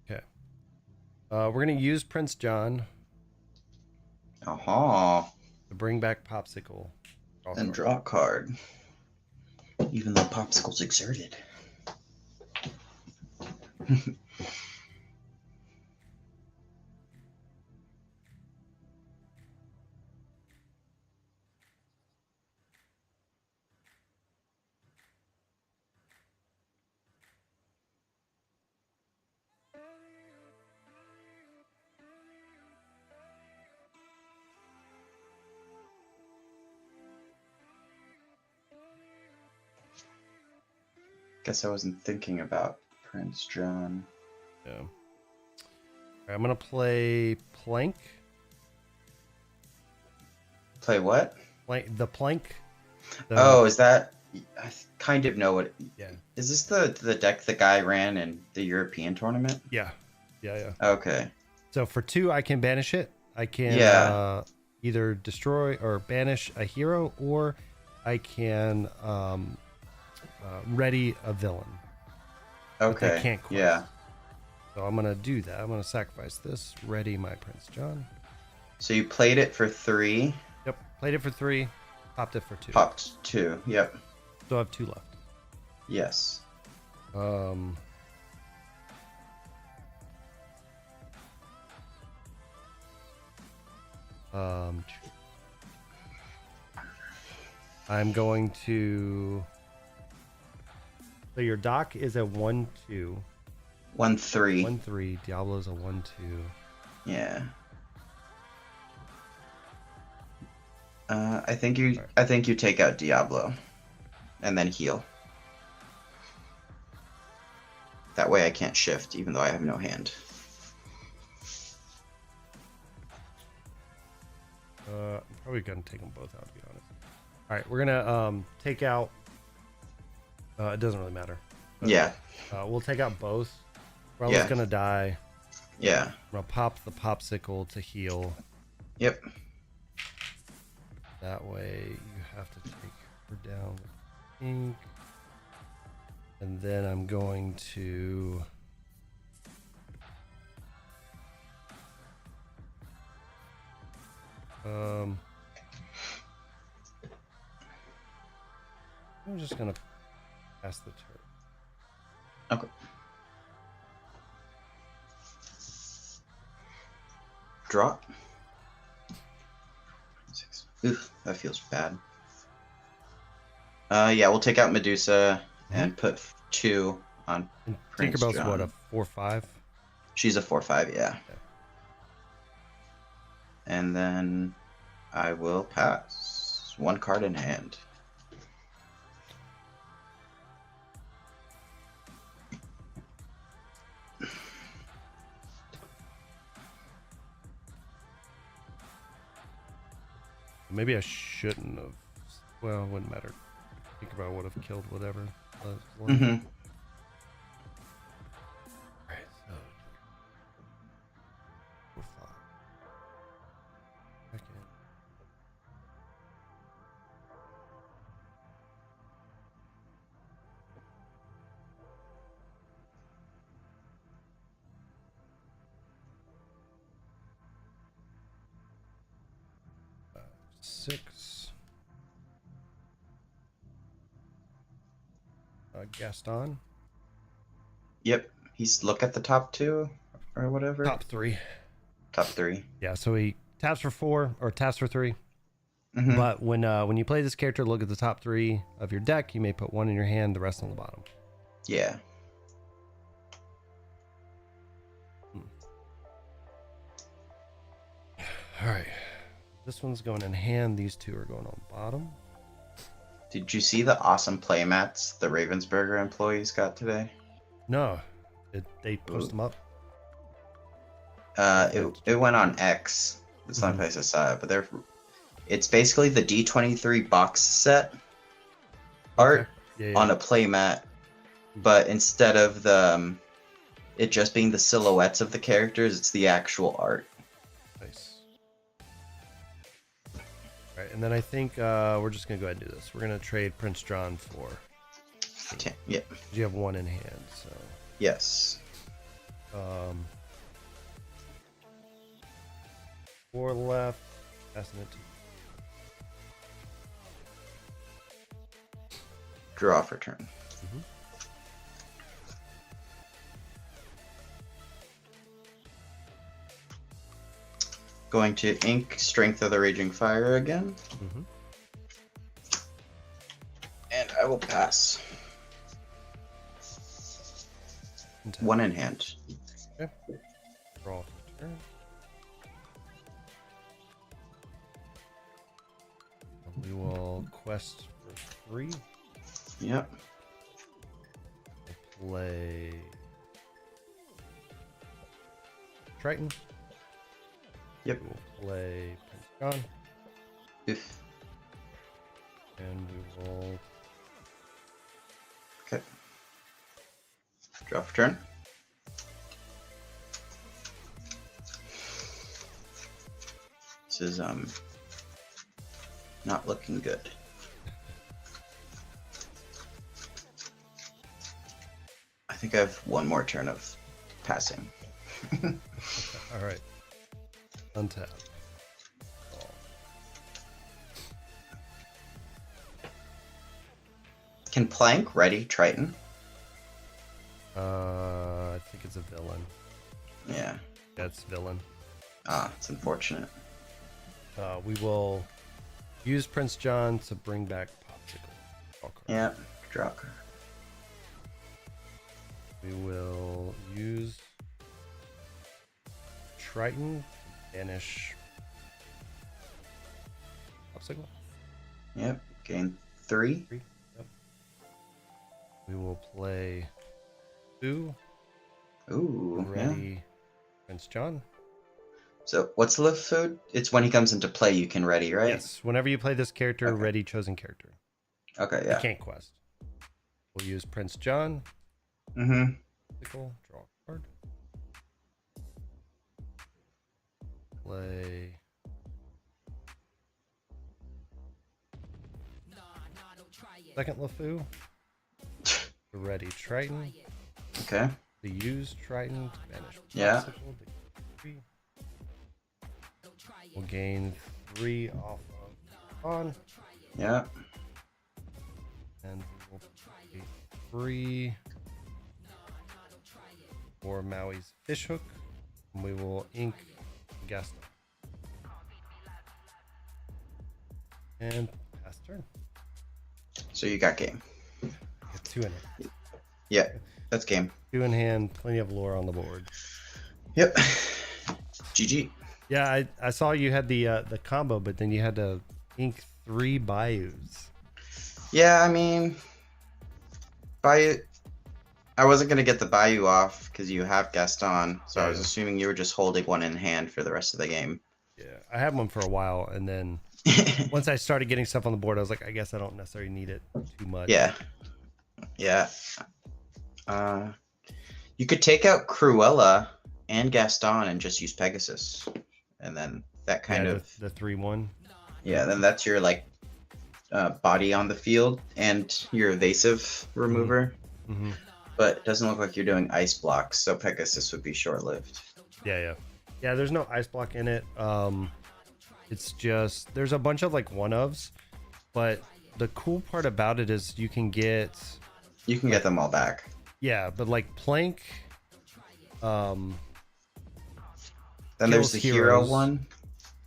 Okay. We're gonna use Prince John Aha. to bring back Popsicle. And draw a card. Even though Popsicle's exerted. Guess I wasn't thinking about Prince John. Yeah. All right, I'm gonna play Plank. Play what? The Plank. Oh, is that? I kind of know what. Yeah. Is this the deck the guy ran in the European tournament? Yeah. Yeah. Okay. So for 2, I can banish it. I can either destroy or banish a hero, or I can ready a villain. Okay. But they can't quest. Yeah. So I'm gonna do that. I'm gonna sacrifice this. Ready my Prince John. So you played it for 3. Yep. Played it for 3. Popped it for 2. Popped 2. Yep. Still have 2 left. Yes. I'm going to. So your dock is a 1-2. 1-3. 1-3. Diablo's a 1-2. Yeah. I think you take out Diablo, and then heal. That way I can't shift, even though I have no hand. I'm probably gonna take them both out, to be honest. All right, we're gonna take out. It doesn't really matter. Yeah. We'll take out both. Rella's gonna die. Yeah. I'm gonna pop the Popsicle to heal. Yep. That way you have to take her down with ink. And then I'm going to I'm just gonna pass the turn. Okay. Draw. 6. Oof, that feels bad. Yeah, we'll take out Medusa and put 2 on And Prince Tinkerbell's John. what, a 4/5? She's a 4/5, yeah. Okay. And then I will pass. 1 card in hand. Maybe I shouldn't have. Well, it wouldn't matter. Tinkerbell would have killed whatever. Mm-hmm. Alright, so 4/5. Second. Six. Gaston. Yep. He's look at the top 2 or whatever. Top 3. Top 3. Yeah, so he taps for 4 or taps for 3. Mm-hmm. But when you play this character, look at the top 3 of your deck. You may put 1 in your hand, the rest on the bottom. Yeah. All right. This one's going in hand. These 2 are going on bottom. Did you see the awesome playmats the Ravensburger employees got today? No. They post them up? It went on X. It's the only place I saw it, but it's basically the D23 box set art Yeah, on a playmat, but instead of it just being the silhouettes of the characters, it's the actual art. Nice. All right, and then I think we're just going to go ahead and do this. We're going to trade Prince John for... Yeah. You have 1 in hand, so... Yes. 4 left. Passing it to... Draw for turn. Going to ink Strength of the Raging Fire again. And I will pass. 1 in hand. Okay. Draw for turn. We will quest for 3. Yep. We'll play Triton. Yep. We'll play Prince John. Oof. And we will... Okay. Draw for turn. This is not looking good. I think I have 1 more turn of passing. All right. Untap. Can Plank ready Triton? I think it's a villain. Yeah. That's villain. Ah, it's unfortunate. We will use Prince John to bring back Popsicle. Yeah, draw card. We will use Triton to banish Popsicle. Yep, gain 3. Yep. We will play 2. Ooh, yeah. Ready Prince John. So what's the lift food? It's when he comes into play you can ready, right? Yes. Whenever you play this character, Okay. ready chosen character. Okay, You yeah. can't quest. We'll use Prince John. Mm-hmm. Draw a card. Play. Second LeFou. Ready Triton. Okay. To use Triton to banish Yeah. Popsicle, to gain 3. We'll gain 3 off of on. Yeah. And we'll play 3 for Maui's Fishhook. And we will ink Gaston. And pass turn. So you got game. Get 2 in it. Yeah, that's game. 2 in hand, plenty of lore on the board. Yep. GG. Yeah, I saw you had the combo, but then you had to ink 3 Bayous. Yeah, I mean, Bayou. I wasn't gonna get the Bayou off because you have Gaston, so I was assuming you were just holding one in hand for the rest of the game. Yeah, I had one for a while, and then once I started getting stuff on the board, I was like, I guess I don't necessarily need it too much. Yeah. Yeah. You could take out Cruella and Gaston and just use Pegasus, and then that kind of the 3/1. Yeah, then that's your like body on the field and your evasive remover. Mm-hmm. But it doesn't look like you're doing ice blocks, so Pegasus would be short-lived. Yeah. There's no ice block in it. It's just there's a bunch of like one-ofs, but the cool part about it is you can get them all back. Yeah, but like Plank. Then there's the hero one,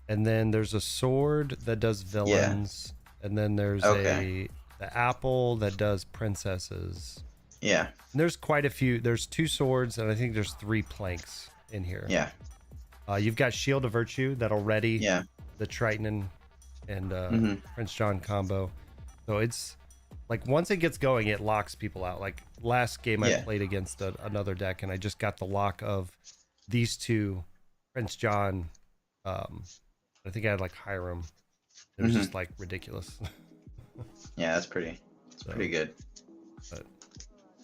and then there's a sword that does villains, and then there's the apple that does princesses. Yeah. And there's quite a few. There's 2 swords, and I think there's 3 planks in here. Yeah. You've got Shield of Virtue that'll ready. Yeah. The Triton and Prince John combo. So it's like once it gets going, it locks people out. Like last game I played against another deck, and I just got the lock of these 2 Prince John. I think I had like Hiram. It was just like ridiculous. Yeah, that's pretty. It's pretty good.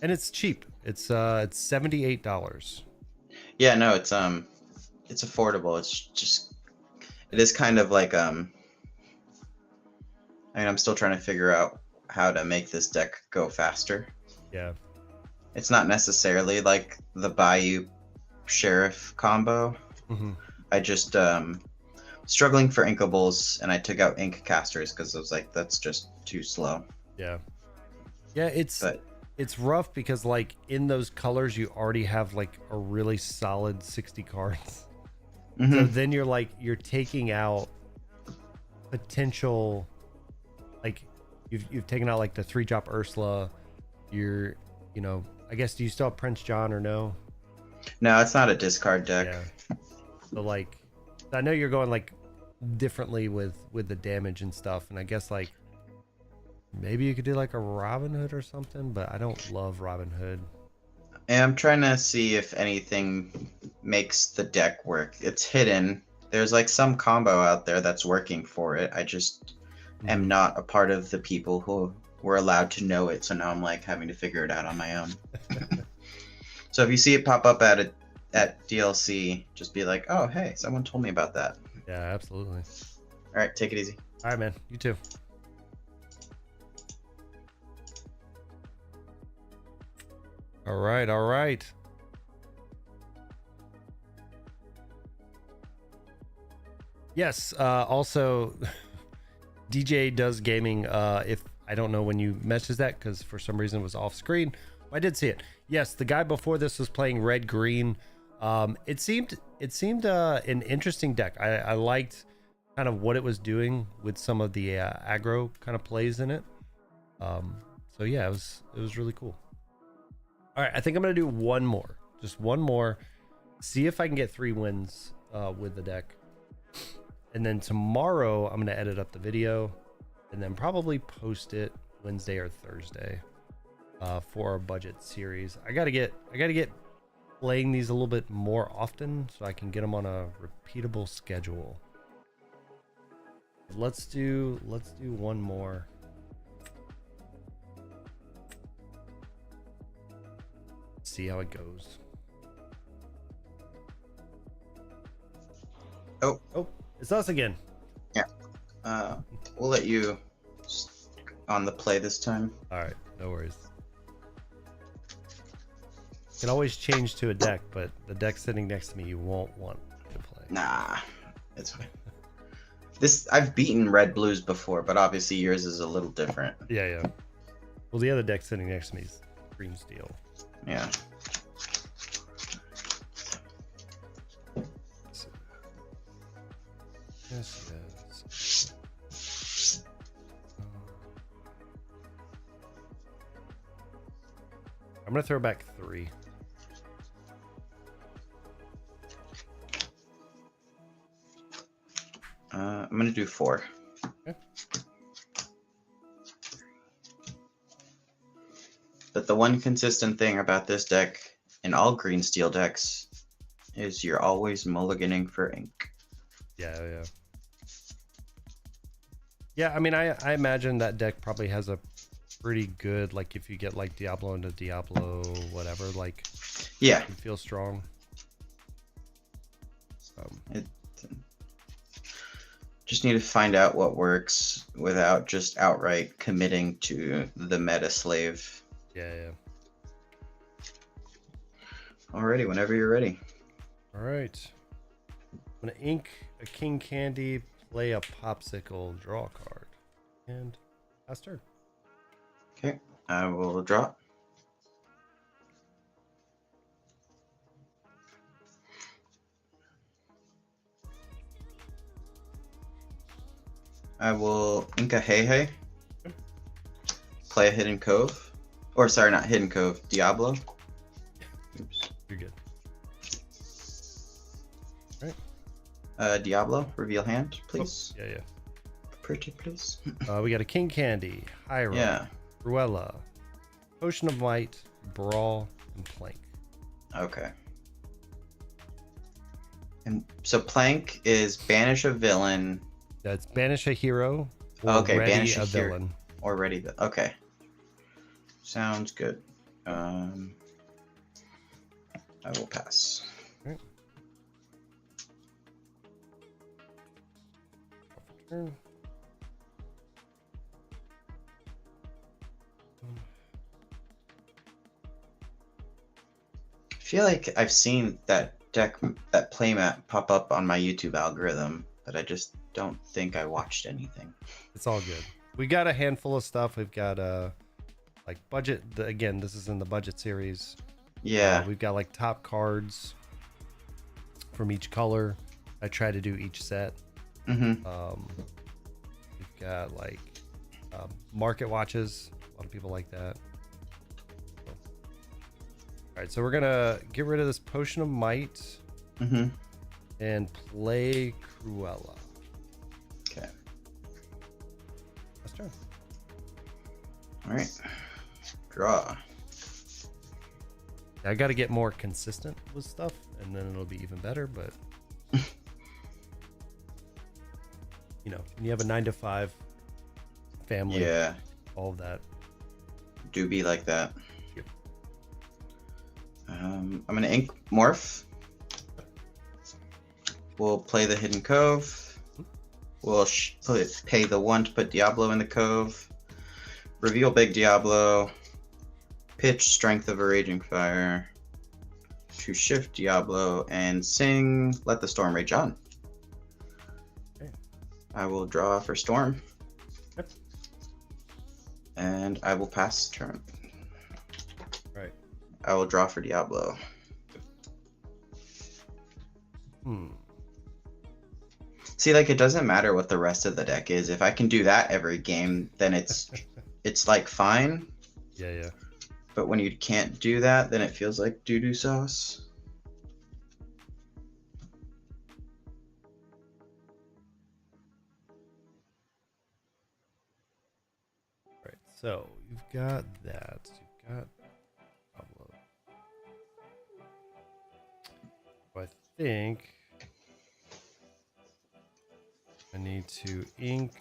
And it's cheap. It's $78. Yeah, no, it's affordable. It's just it is kind of like I mean, I'm still trying to figure out how to make this deck go faster. Yeah. It's not necessarily like the Bayou Sheriff combo. I just struggling for inkables, and I took out ink casters because I was like, that's just too slow. Yeah, it's rough because like in those colors you already have like a really solid 60 cards. So then you're taking out potential, like you've taken out like the 3-drop Ursula. I guess, do you still have Prince John or no? No, it's not a discard deck. Yeah. So like, I know you're going like differently with the damage and stuff, and I guess like maybe you could do like a Robin Hood or something, but I don't love Robin Hood. And I'm trying to see if anything makes the deck work. It's hidden. There's like some combo out there that's working for it. I just am not a part of the people who were allowed to know it, so now I'm like having to figure it out on my own. So if you see it pop up at DLC, just be like, oh hey, someone told me about that. Yeah, absolutely. All right, take it easy. All right, man. You too. All right. Yes. Also, DJ does gaming. If I don't know when you messaged that because for some reason it was off screen. I did see it. Yes, the guy before this was playing red green. It seemed an interesting deck. I liked kind of what it was doing with some of the aggro kind of plays in it. So yeah, it was really cool. All right, I think I'm gonna do just one more, see if I can get 3 wins with the deck, and then tomorrow I'm gonna edit up the video, and then probably post it Wednesday or Thursday for our budget series. I gotta get playing these a little bit more often so I can get them on a repeatable schedule. Let's do one more. See how it goes. Oh, it's us again. Yeah. We'll let you on the play this time. All right, no worries. You can always change to a deck, but the deck sitting next to me you won't want to play. Nah, it's fine. I've beaten red blues before, but obviously yours is a little different. Yeah. Well, the other deck sitting next to me is green steel. Yeah. Yes, yes. I'm gonna throw back 3. I'm gonna do 4. Okay. But the one consistent thing about this deck in all green steel decks is you're always mulliganing for ink. Yeah, yeah. Yeah, I mean, I imagine that deck probably has a pretty good, like, if you get, like, Diablo into Diablo, whatever, like, Yeah. you feel strong. It, just need to find out what works without just outright committing to the meta slave. Yeah, yeah. Alrighty, whenever you're ready. All right. I'm going to ink a King Candy, play a Popsicle, draw a card. And pass turn. Okay, I will draw. I will ink a Hey Hey. Play a Hidden Cove. Or sorry, not Hidden Cove, Diablo. Oops. You're good. Diablo, reveal hand, please. Oh, yeah. Pretty, please. We got a King Candy, Hyra, Yeah. Cruella, Potion of Might, Brawl, and Plank. Okay. And so Plank is banish a villain. That's banish a hero. Or Okay, ready banish a a hero. villain. Already. Okay. Sounds good. I will pass. Okay. Turn. I feel like I've seen that playmat pop up on my YouTube algorithm, but I just don't think I watched anything. It's all good. We got a handful of stuff. We've got like budget. Again, this is in the budget series. Yeah. We've got like top cards from each color. I try to do each set. Mm-hmm. We've got like market watches. A lot of people like that. All right, so we're gonna get rid of this Potion of Might Mm-hmm. and play Cruella. Okay. That's turn. All right. Draw. I got to get more consistent with stuff, and then it'll be even better. But you know, when you have a 9-to-5 family, Yeah. all of that. Do be like that. Yep. I'm gonna ink morph. We'll play the Hidden Cove. We'll pay the 1 to put Diablo in the cove. Reveal Big Diablo. Pitch Strength of a Raging Fire. To shift Diablo and sing Let the Storm Rage On. Okay. I will draw for Storm. Yep. And I will pass turn. Right. I will draw for Diablo. See, like, it doesn't matter what the rest of the deck is. If I can do that every game, then it's like fine. Yeah, yeah. But when you can't do that, then it feels like doo-doo sauce. Right. So you've got that. You've got Pablo. I think I need to ink.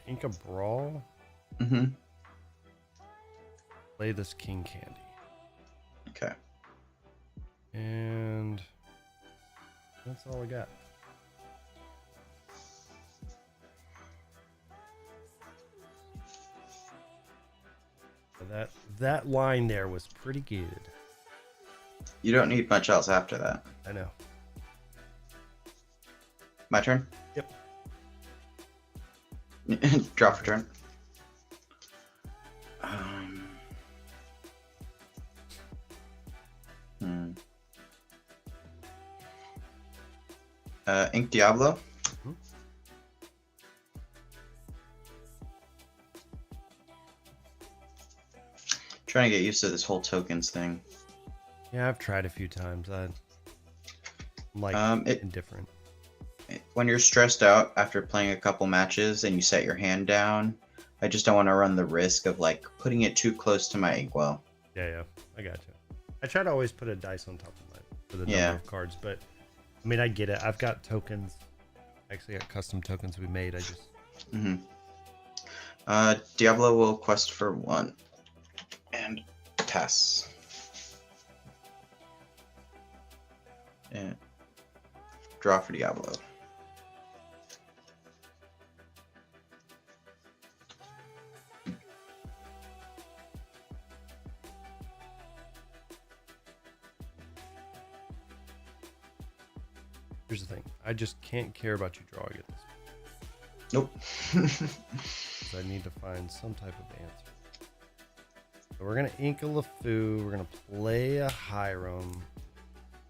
Ink a Brawl. Mm-hmm. Play this King Candy. Okay. And that's all I got. That line there was pretty good. You don't need much else after that. I know. My turn? Yep. Draw for turn. Hmm. Ink Diablo. Mhm. Trying to get used to this whole tokens thing. Yeah, I've tried a few times. I'm like It indifferent. when you're stressed out after playing a couple matches and you set your hand down, I just don't want to run the risk of like putting it too close to my inkwell. Yeah, I got you. I try to always put a dice on top of mine for the Yeah. number of cards, but I mean, I get it. I've got tokens. Actually, got custom tokens we made. I just Hmm. Diablo will quest for 1 and pass. And draw for Diablo. here's the thing. I just can't care about you drawing at this Nope. point. So I need to find some type of answer. So we're gonna ink a LeFou. We're gonna play a Hiram.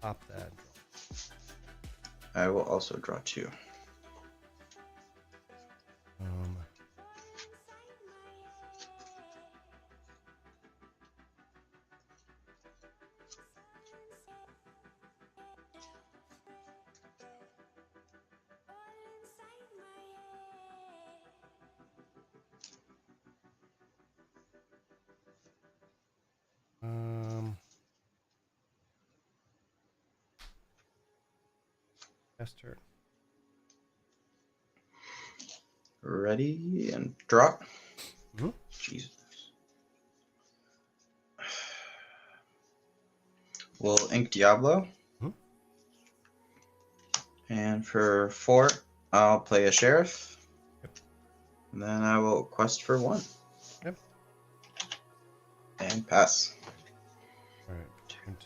Pop that. I will also draw 2. Um, Best turn. Ready and draw. Mhm. Jesus. We'll ink Diablo. Mhm. And for 4, I'll play a sheriff. Yep. And then I will quest for 1. Yep. And pass. All right.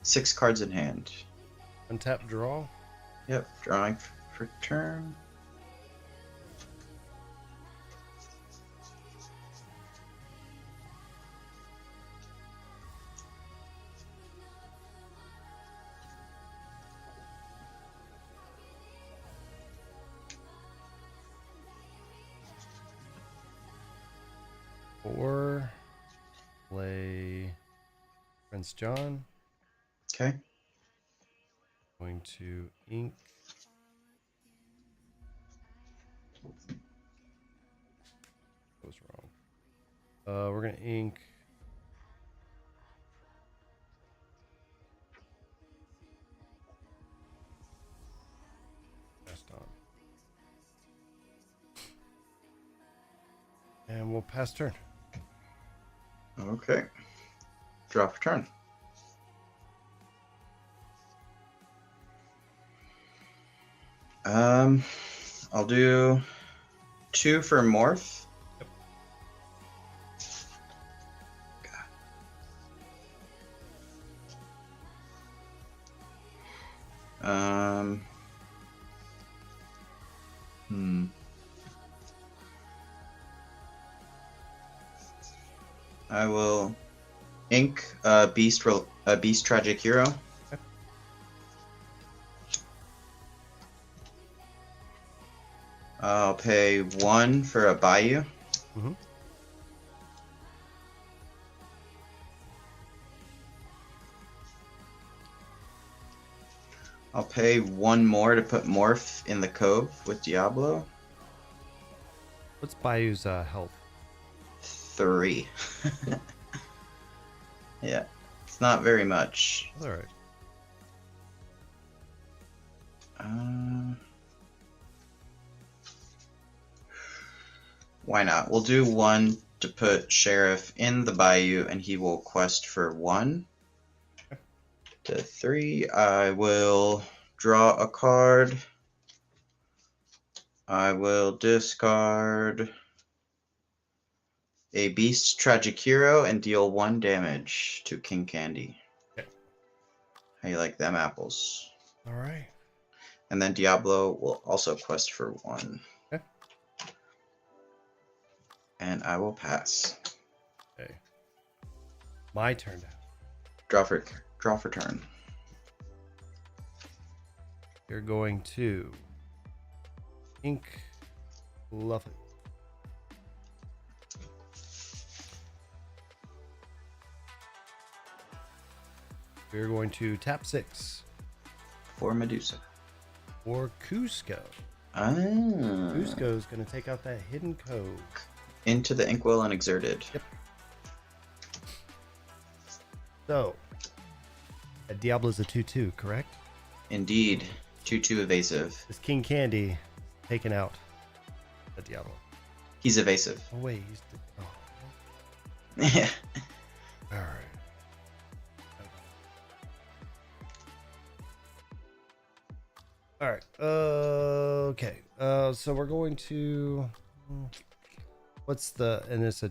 6 cards in hand. Untap draw. Yep, drawing for turn. Or play Prince John. Okay. Going to ink. Goes wrong. We're gonna ink. Passed on. And we'll pass turn. Okay. Draw for turn. I'll do 2 for morph. Um. I will ink beast tragic hero. Okay. I'll pay 1 for a bayou. Mm-hmm. I'll pay 1 more to put morph in the cove with Diablo. What's Bayou's health? 3. Yeah, it's not very much. That's all right. Why not? We'll do 1 to put Sheriff in the Bayou, and he will quest for 1. To 3, I will draw a card. I will discard a Beast Tragic Hero and deal 1 damage to King Candy. Okay. How you like them apples? All right. And then Diablo will also quest for 1. Okay. And I will pass. Okay. My turn now. Draw Draw for turn. You're going to ink Fluffy. We're going to tap 6 For Medusa. for Cusco. Ah. Cusco is going to take out that hidden code. Into the Inkwell and Exerted. Yep. So, a Diablo's a 2/2, correct? Indeed. 2/2 evasive. Is King Candy taking out the Diablo? He's evasive. Oh, wait. He's oh, Yeah. all right. All right. Okay. So we're going to. What's the? And it's a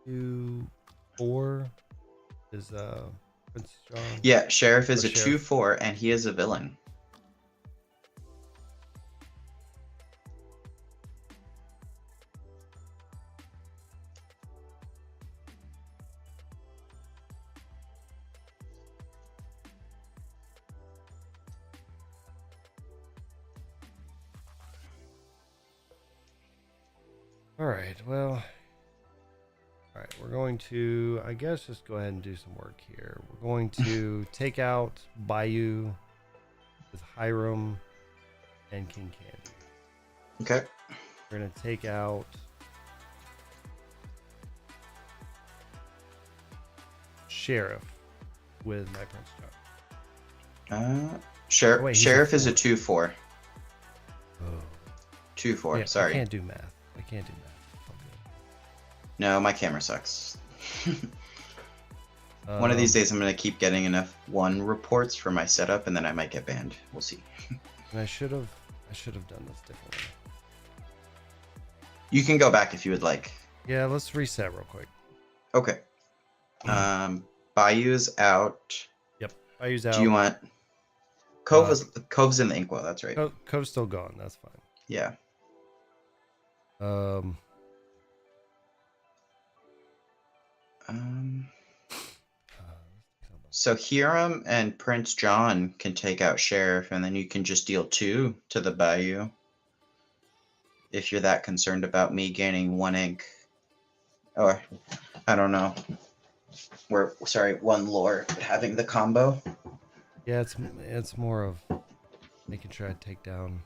2/4. Is Prince John? Yeah, Sheriff is Or a Sheriff. 2/4, and he is a villain. All right. Well. All right. We're going to, I guess, just go ahead and do some work here. We're going to take out Bayou with Hiram and King Candy. Okay. We're going to take out Sheriff with my Prince John. Sheriff, Oh, wait, he's a Sheriff is a 4. 2/4. Oh. 2/4. Yeah, Sorry. I can't do math. I can't do math. Okay. No, my camera sucks. One of these days, I'm gonna keep getting enough 1 reports for my setup, and then I might get banned. We'll see. And I should have done this differently. You can go back if you would like. Yeah, let's reset real quick. Okay. Bayou's out. Yep. I use out. Do you want Cove's in the Inkwell? That's right. Cove's still gone. That's fine. Yeah. Um. So Hiram and Prince John can take out Sheriff, and then you can just deal 2 to the Bayou. If you're that concerned about me gaining 1 ink. Or, I don't know. 1 lore having the combo. Yeah, it's more of making sure I take down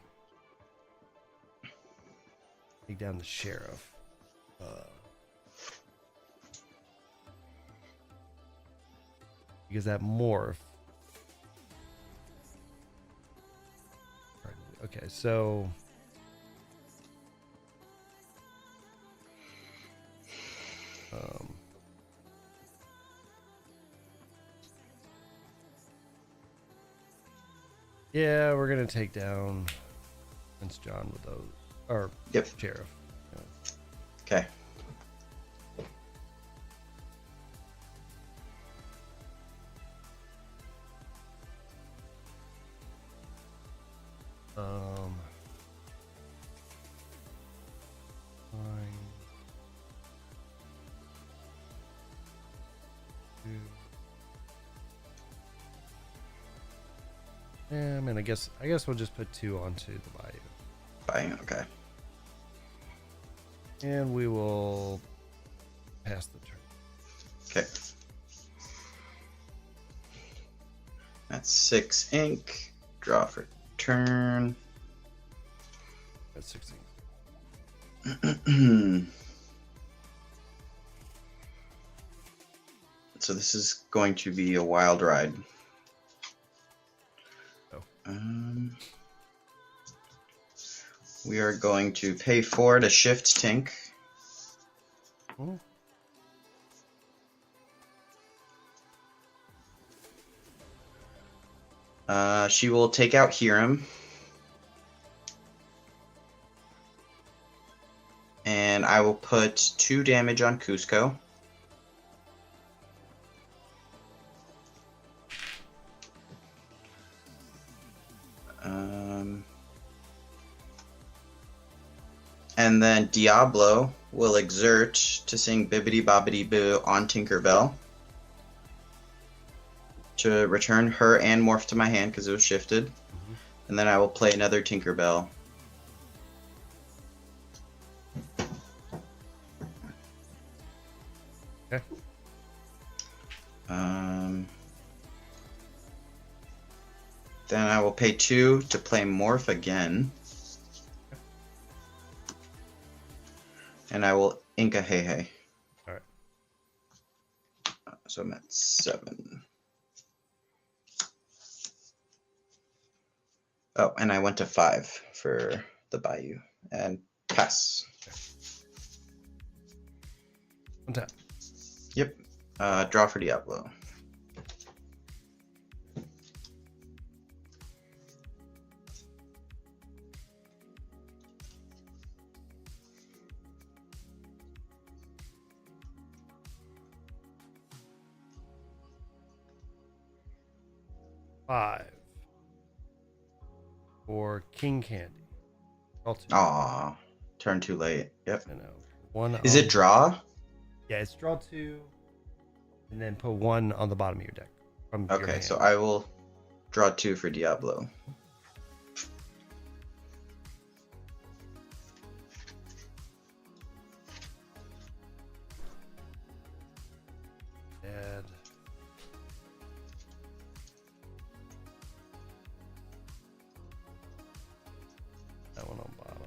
the Sheriff. Because that morph. Okay, so yeah, we're gonna take down Prince John with those, or Yep. Sheriff. Yeah. Okay. Fine. Yeah, I mean, I guess we'll just put 2 onto the Bayou, Okay. and we will pass the turn. Okay. That's 6 ink. Draw for turn. That's 16. So this is going to be a wild ride. Oh. We are going to pay 4 to shift Tink. Oh. She will take out Hiram. And I will put 2 damage on Cusco. And then Diablo will exert to sing Bibbidi Bobbidi Boo on Tinkerbell to return her and Morph to my hand because it was shifted. And then I will play another Tinkerbell. Okay. Then I will pay 2 to play Morph again. And I will Inca Hey Hey. All right. So I'm at 7. Oh, and I went to 5 for the Bayou. And pass. Untap. Yep. Draw for Diablo. Five. For King Candy. Draw 2. Aw. Turn too late. Yep. I know. One. Is it draw? Yeah, it's draw 2. And then put 1 on the bottom of your deck. From your Okay, hand. so I will draw 2 for Diablo. Dead. That one on bottom.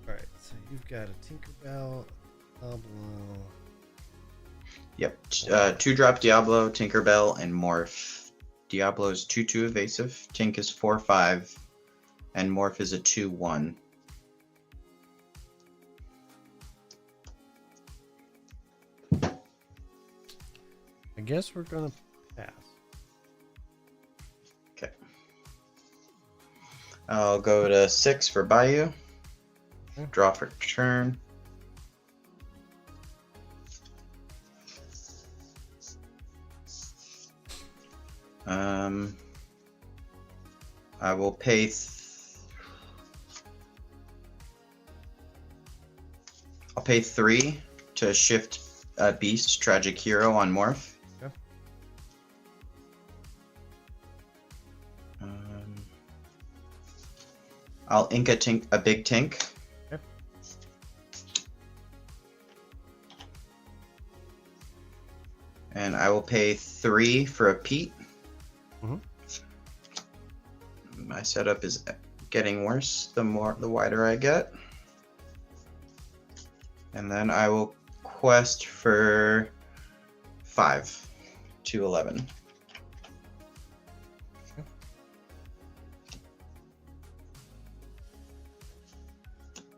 Alright, so you've got a Tinkerbell, Pablo. Yep. 2-drop Diablo, Tinkerbell, and Morph. Diablo is 2/2 evasive. Tink is 4/5, and Morph is a 2/1. I guess we're gonna pass. Okay. I'll go to 6 for Bayou. Okay. Draw for turn. I will pay. I'll pay 3 to shift Beast Tragic Hero on Morph. Okay. I'll ink a big Tink. Okay. And I will pay 3 for a Pete. Mhm. My setup is getting worse the wider I get. And then I will quest for 5 to 11. Okay.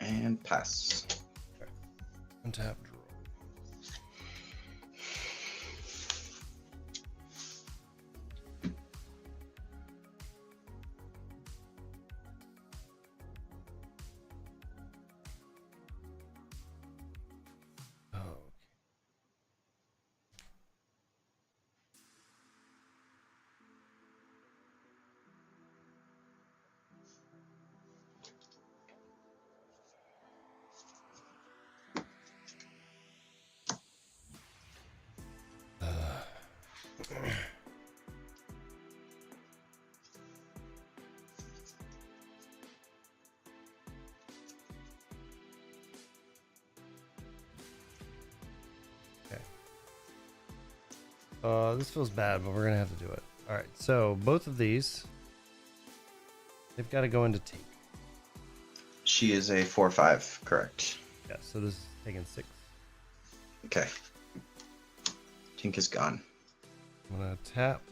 And pass. Untap, draw. Oh. This feels bad, but we're gonna have to do it. All right, so both of these, they've got to go into Tink. She is a 4/5, correct. Yeah, so this is taking 6. Okay. Tink is gone. I'm gonna tap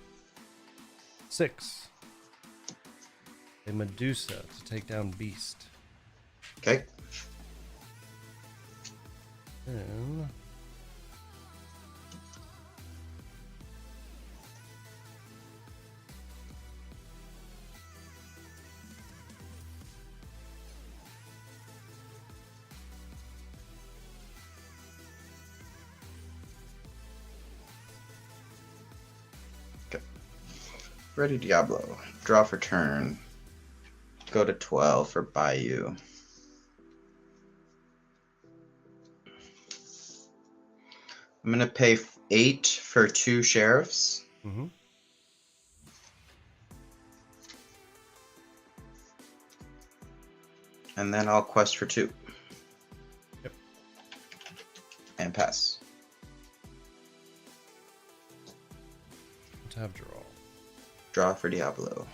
6. A Medusa to take down Beast. Okay. And Ready Diablo. Draw for turn. Go to 12 for Bayou. I'm gonna pay 8 for 2 sheriffs. Mm-hmm. And then I'll quest for 2. Yep. And pass. Tab draw. Draw for Diablo.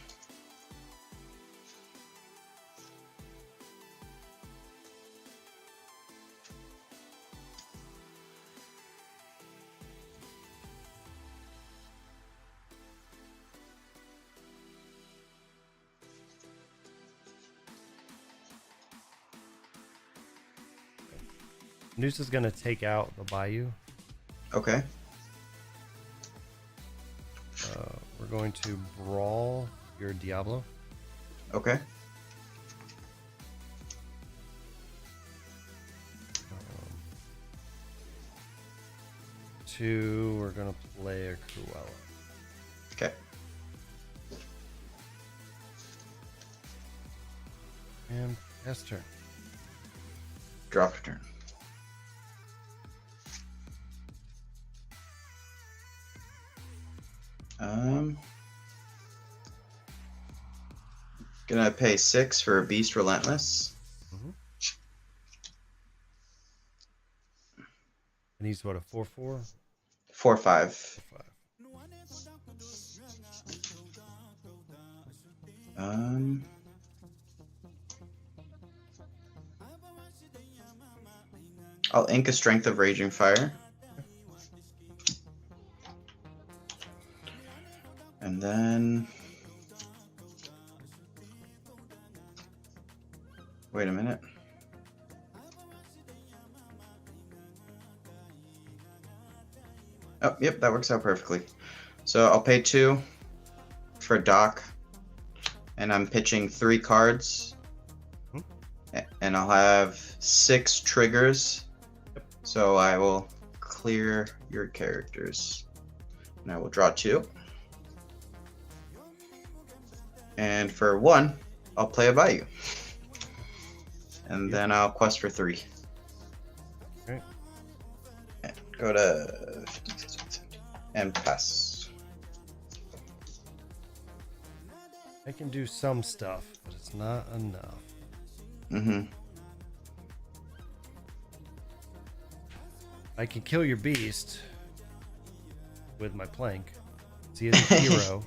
Noose is gonna take out the Bayou. Okay. We're going to brawl your Diablo. Okay. We're gonna play a Cruella. Okay. And pass turn. Draw for turn. Gonna pay 6 for Beast Relentless. Mm-hmm. And he's what, a 4/4? 4/5. 4/5. I'll ink a Strength of Raging Fire. And then... Wait a minute. Oh, yep, that works out perfectly. So I'll pay 2 for Doc. And I'm pitching 3 cards. And I'll have 6 triggers. So I will clear your characters. And I will draw 2. And for 1, I'll play a Bayou. And then I'll quest for 3. Okay. And go to... and pass. I can do some stuff, but it's not enough. Mm-hmm. I can kill your beast with my plank. He is a hero.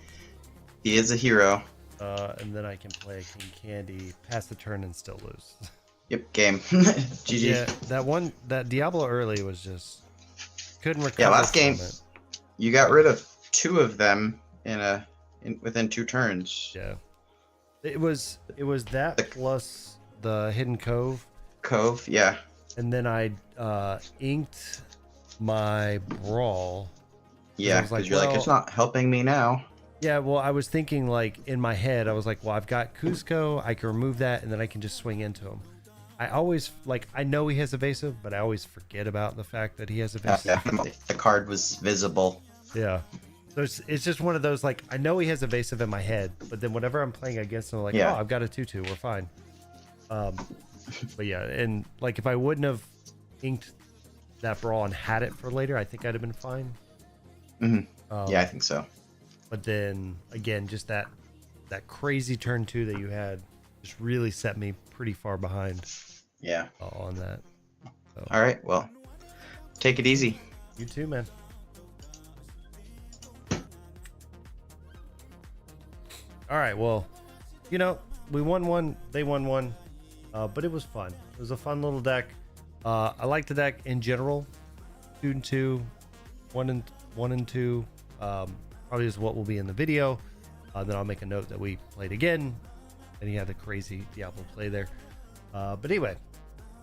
He is a hero. And then I can play King Candy, pass the turn, and still lose. Yep, game. GG. Yeah, that Diablo early was just couldn't recover. Yeah, last from game it. you got rid of 2 of them within 2 turns. Yeah, it was that plus the Hidden Cove. Yeah. And then I inked my Brawl. Yeah, I was like, because you're like, it's not helping me now. Yeah, well, I was thinking, like, in my head, I was like, well, I've got Cusco, I can remove that, and then I can just swing into him. I always, like, I know he has evasive, but I always forget about the fact that he has evasive. Yeah, the card was visible. Yeah. So it's just one of those, like, I know he has evasive in my head, but then whenever I'm playing against him, I'm like, Yeah. oh, I've got a 2/2, we're fine. But yeah, and, like, if I wouldn't have inked that Brawl and had it for later, I think I'd have been fine. Mm-hmm. Yeah, I think so. But then again, just that crazy turn 2 that you had just really set me pretty far behind. Yeah. On that. So. All right. Well, take it easy. You too, man. All right. Well, we won one. They won one. But it was fun. It was a fun little deck. I like the deck in general. 2 and 2, 1 and 2. Probably is what will be in the video. Then I'll make a note that we played again, and he had the crazy Diablo play there. But anyway,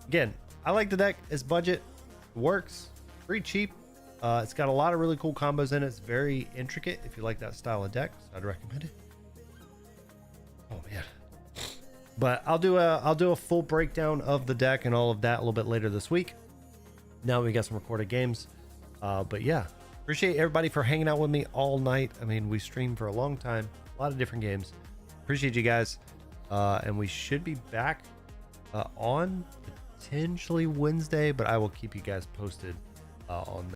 again, I like the deck. It's budget, it works, pretty cheap. It's got a lot of really cool combos in it. It's very intricate. If you like that style of deck, so I'd recommend it. Oh man. But I'll do a full breakdown of the deck and all of that a little bit later this week. Now we got some recorded games. But yeah. Appreciate everybody for hanging out with me all night. I mean, we streamed for a long time. A lot of different games. Appreciate you guys. And we should be back on potentially Wednesday, but I will keep you guys posted on